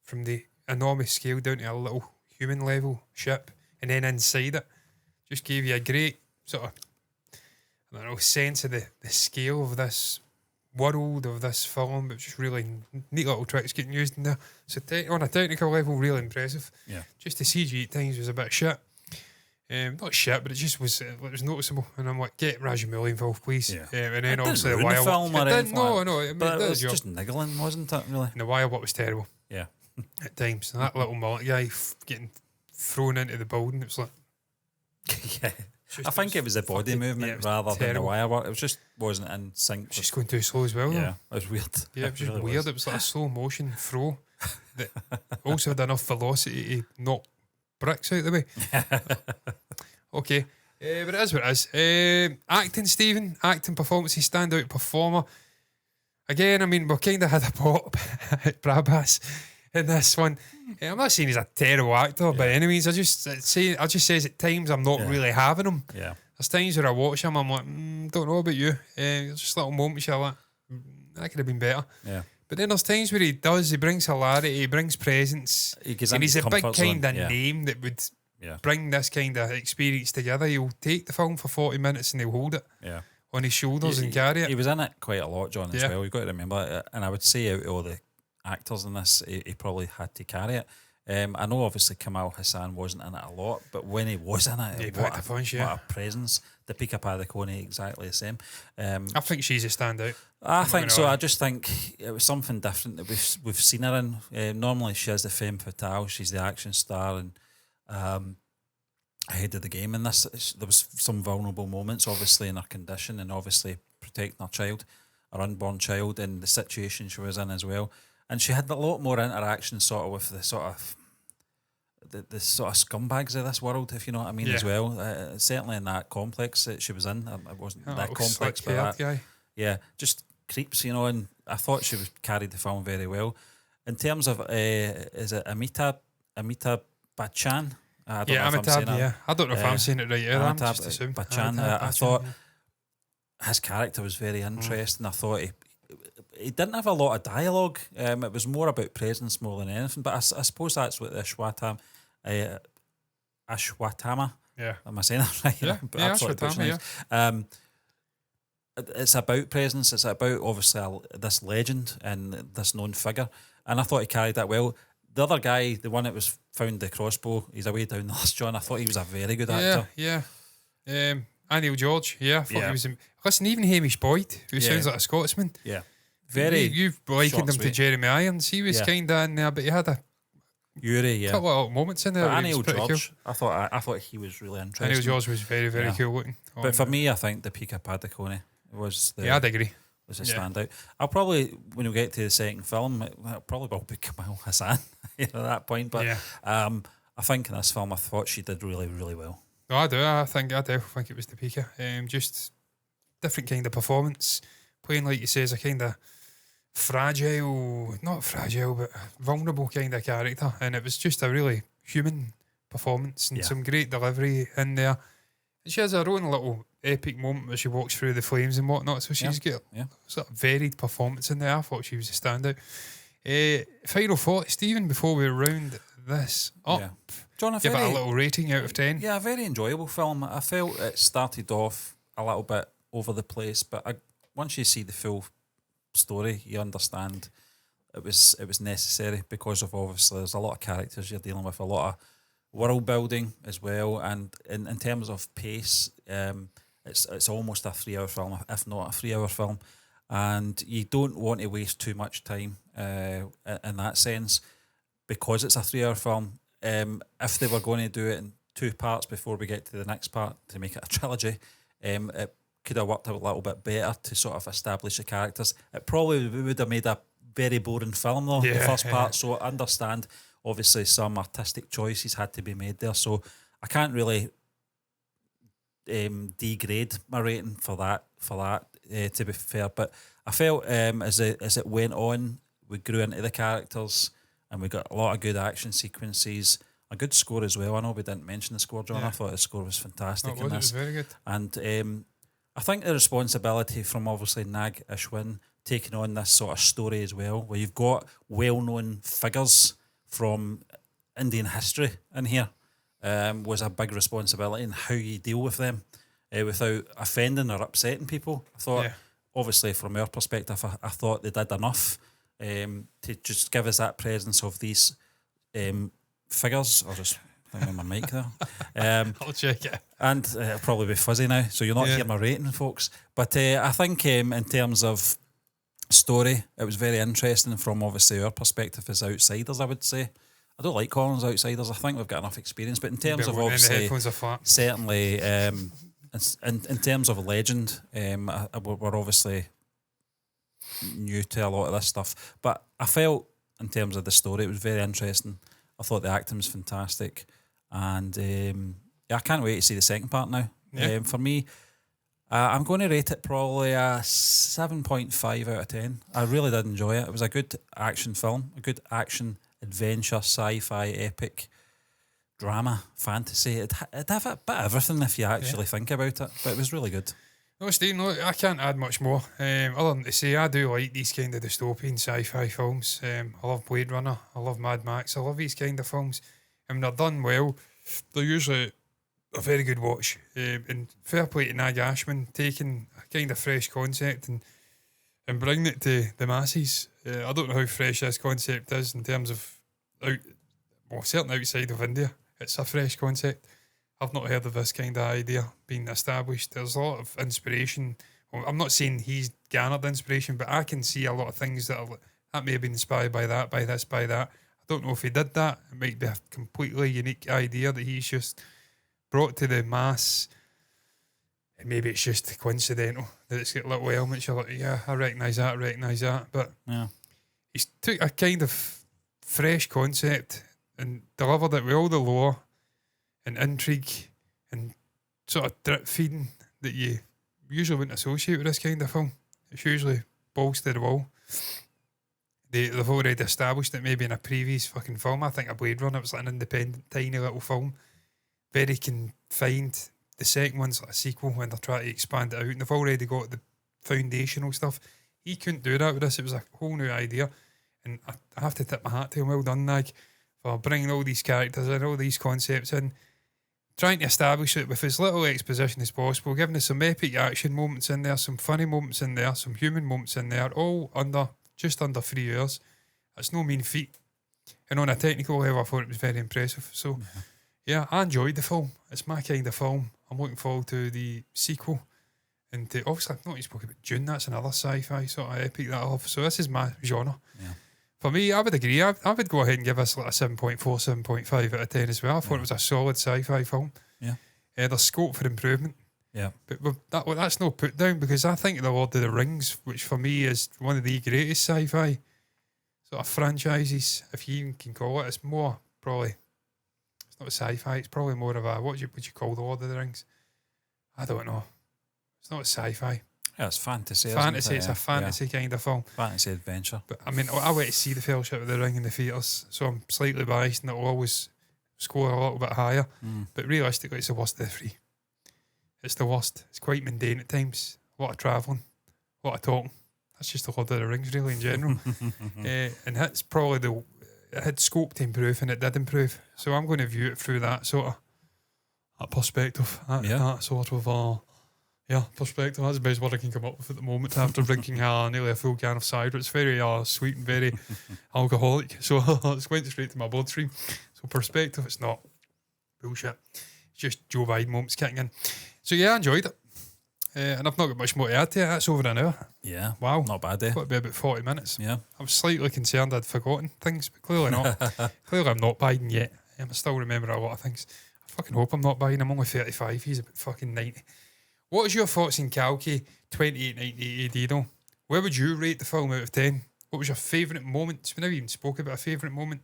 from the enormous scale down to a little human level ship and then inside it just gave you a great sort of, I don't know, sense of the scale of this world, of this film, but just really neat little tricks getting used in there. So on a technical level, really impressive. Yeah. Just the CG at times was a bit shit. Not shit, but it just was noticeable. And I'm like, get Rajamouli involved, please. Yeah. And then It obviously didn't the ruin the wire film or work. anything No, like I know. I mean, But it it did a was job. just niggling, wasn't it? Really? And the wire work was terrible Yeah. at times. And that little mullet guy getting thrown into the building, it was like, Yeah. I think it was the body fucking- movement yeah, it was rather than the terrible. wire work. It just wasn't in sync. it was just going too slow as well. Yeah, Though. it was weird. Yeah, it was just really weird. It was like a slow motion throw that also had enough velocity to knock bricks out of the way. Okay. But it is what it is. Acting, Stephen. Acting performances, standout performer. Again, I mean, we kind of had a pop at Brabus in this one. I'm not saying he's a terrible actor by any means. I just says at times I'm not really having him. Yeah. There's times where I watch him, I'm like, don't know about you. Just little moments you're like, that could have been better. Yeah. But then there's times where he brings hilarity, he brings presence, He gets and into he's a big comfort zone, kind of yeah. name that would Yeah. bring this kind of experience together. He'll take the film for 40 minutes and he'll hold it Yeah. on his shoulders and carry He it. was in it quite a lot, John, as Yeah. well. You've got to remember. And I would say out of all the actors in this, he probably had to carry it. I know obviously Kamal Hassan wasn't in it a lot, but when he was in it, He packed a punch, what a presence. The Pika Padikone, exactly the same. I think she's a standout. I not think gonna so. lie. I just think it was something different that we've seen her in. Normally she has the femme fatale. She's the action star and ahead of the game. In this, there was some vulnerable moments, obviously, in her condition and obviously protecting her child, her unborn child, and the situation she was in as well. And she had a lot more interaction sort of with the sort of the sort of scumbags of this world, if you know what I mean, as well. Certainly in that complex that she was in, it wasn't that complex, but that, guy. yeah, just creeps, and I thought she carried the film very well. In terms of, is it Amitabh Bachchan? I don't know if I'm saying Amitabh, that. yeah. I don't know if I'm saying it right either. I'm Amitabh just assuming. Bachchan. Amitabh I Bachchan, thought yeah. his character was very interesting. I thought he didn't have a lot of dialogue. It was more about presence more than anything. But I suppose that's what the Ashwatthama. Yeah. Am I saying that right? Yeah, But yeah, absolutely Ashwatthama, butchering it. it's about presence. It's about obviously this legend and this known figure, and I thought he carried that well. The other guy, the one that was found the crossbow, he's away down the list, John. I thought he was a very good actor. Yeah. Anil George, I thought he was. Listen, even Hamish Boyd, who sounds like a Scotsman. Yeah, very. You've likened him to Jeremy Irons. He was kind of in there, but he had a Yuri, couple of moments in there. But Anil George, cool. I thought he was really interesting. Anil George was very, very cool looking. But for me, I think the Pika Padukone was the. I'd agree. Was a standout. I'll probably, when we get to the second film, it'll probably will be Kamal Hassan at that point. But I think in this film, I thought she did really, really well. No, I do. I definitely think it was the Pika. Just different kind of performance, playing like you say, as a kind of not fragile, but vulnerable kind of character, and it was just a really human performance and some great delivery in there. She has her own little epic moment where she walks through the flames and whatnot, so she's got sort of varied performance in there. I thought she was a standout. Final thought, Stephen, before we round this up. John, give it a little rating out of 10. Yeah, a very enjoyable film. I felt it started off a little bit over the place, but once you see the full story, you understand it was necessary, because of obviously there's a lot of characters you're dealing with, a lot of world building as well, and in terms of pace, it's almost a 3-hour film, if not a 3-hour film, and you don't want to waste too much time in that sense, because it's a 3-hour film. If they were going to do it in 2 parts before we get to the next part to make it a trilogy, it could have worked out a little bit better to sort of establish the characters. It probably would have made a very boring film though, the first part, so I understand obviously some artistic choices had to be made there, so I can't really degrade my rating for that to be fair, but I felt as it went on, we grew into the characters and we got a lot of good action sequences, a good score as well. I know we didn't mention the score, John. I thought the score was fantastic in this. It was very good. And I think the responsibility from obviously Nag Ashwin taking on this sort of story as well, where you've got well-known figures from Indian history in here, was a big responsibility in how you deal with them without offending or upsetting people. I thought, obviously from our perspective, I thought they did enough to just give us that presence of these figures. I'll just hang on my mic there. I'll check it. And it'll probably be fuzzy now, so you're not hearing my rating, folks. But I think in terms of story, it was very interesting from obviously our perspective as outsiders, I would say. I don't like calling us outsiders. I think we've got enough experience. But in terms of obviously, certainly, in terms of a legend, we're obviously new to a lot of this stuff. But I felt in terms of the story, it was very interesting. I thought the acting was fantastic. And I can't wait to see the second part now. For me, I'm going to rate it probably a 7.5 out of 10. I really did enjoy it. It was a good action film, a good action, adventure, sci-fi, epic, drama, fantasy. It'd have a bit of everything if you actually think about it, but it was really good. No, Steve, no, I can't add much more. Other than to say, I do like these kind of dystopian sci-fi films. I love Blade Runner, I love Mad Max, I love these kind of films. And when they're done well, they're usually a very good watch. And fair play to Nag Ashwin, taking a kind of fresh concept and bringing it to the masses. I don't know how fresh this concept is in terms of, certainly outside of India. It's a fresh concept. I've not heard of this kind of idea being established. There's a lot of inspiration. Well, I'm not saying he's garnered inspiration, but I can see a lot of things that may have been inspired by that, by this, by that. I don't know if he did that. It might be a completely unique idea that he's just brought to the mass. And maybe it's just coincidental that it's got little elements. You're like, yeah, I recognise that. But he's took a kind of fresh concept and delivered it with all the lore and intrigue and sort of drip feeding that you usually wouldn't associate with this kind of film. It's usually balls to the wall. They've already established it maybe in a previous fucking film. I think a Blade Runner, it was like an independent, tiny little film. Very confined. The second one's like a sequel when they're trying to expand it out, and they've already got the foundational stuff. He couldn't do that with this. It was a whole new idea. And I have to tip my hat to him. Well done, Nag, for bringing all these characters in, all these concepts in, trying to establish it with as little exposition as possible, giving us some epic action moments in there, some funny moments in there, some human moments in there, all just under 3 hours. That's no mean feat. And on a technical level, I thought it was very impressive. So, yeah, I enjoyed the film. It's my kind of film. I'm looking forward to the sequel. And obviously, I've not spoken about Dune. That's another sci-fi sort of epic that I love. So this is my genre. Yeah. For me, I would agree. I would go ahead and give us like a 7.4, 7.5 out of 10 as well. I thought it was a solid sci-fi film. Yeah. There's scope for improvement. Yeah. But that's no put down, because I think The Lord of the Rings, which for me is one of the greatest sci-fi sort of franchises, if you even can call it, it's more probably, it's not sci-fi, it's probably more of a, what would you call The Lord of the Rings? I don't know. It's not sci-fi. Yeah, it's fantasy. Fantasy, it's Yeah. a fantasy kind of film. Fantasy adventure. But I mean, I went to see The Fellowship of the Ring in the theatres, so I'm slightly biased and it'll always score a little bit higher. But realistically, it's the worst of the three. It's the worst. It's quite mundane at times. A lot of travelling, a lot of talking. That's just The Lord of the Rings, really, in general. And that's probably it had scope to improve, and it did improve. So I'm going to view it through that sort of perspective. That sort of perspective. That's the best word I can come up with at the moment after drinking nearly a full can of cider. It's very sweet and very alcoholic. So it's went straight to my bloodstream. So perspective, it's not bullshit. It's just Joe Biden moments kicking in. So yeah, I enjoyed it. And I've not got much more to add to it. That's over an hour. Yeah. Wow. Not bad, eh? Got to be about 40 minutes. Yeah. I was slightly concerned I'd forgotten things, but clearly not. Clearly I'm not Biden yet. I still remember a lot of things. I fucking hope I'm not Biden. I'm only 35. He's about fucking 90. What is your thoughts on Kalki 2890 AD though? Where would you rate the film out of 10? What was your favourite moment? We never even spoke about a favourite moment.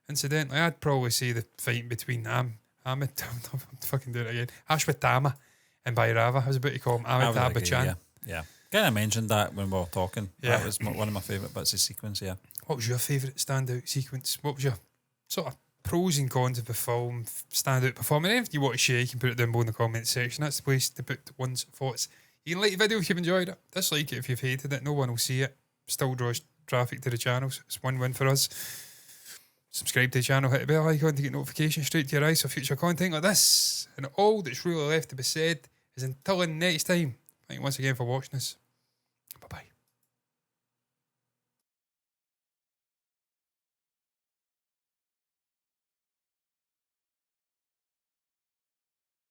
Incidentally, I'd probably say the fight between I'm fucking doing it again. Ashwatthama and Bhairava. I was about to call him Amitabh Bachchan. Yeah. Kind of mentioned that when we were talking. Yeah. That was one of my favourite bits of sequence, yeah. What was your favourite standout sequence? What was your sort of pros and cons of the film, standout performance? Anything you want to share, you can put it down below in the comment section. That's the place to put one's thoughts. You can like the video if you've enjoyed it. Dislike it if you've hated it. No one will see it. Still draws traffic to the channel, so it's win-win for us. Subscribe to the channel, hit the bell icon to get notifications straight to your eyes for future content like this. And all that's really left to be said is until the next time, thank you once again for watching us. Bye-bye.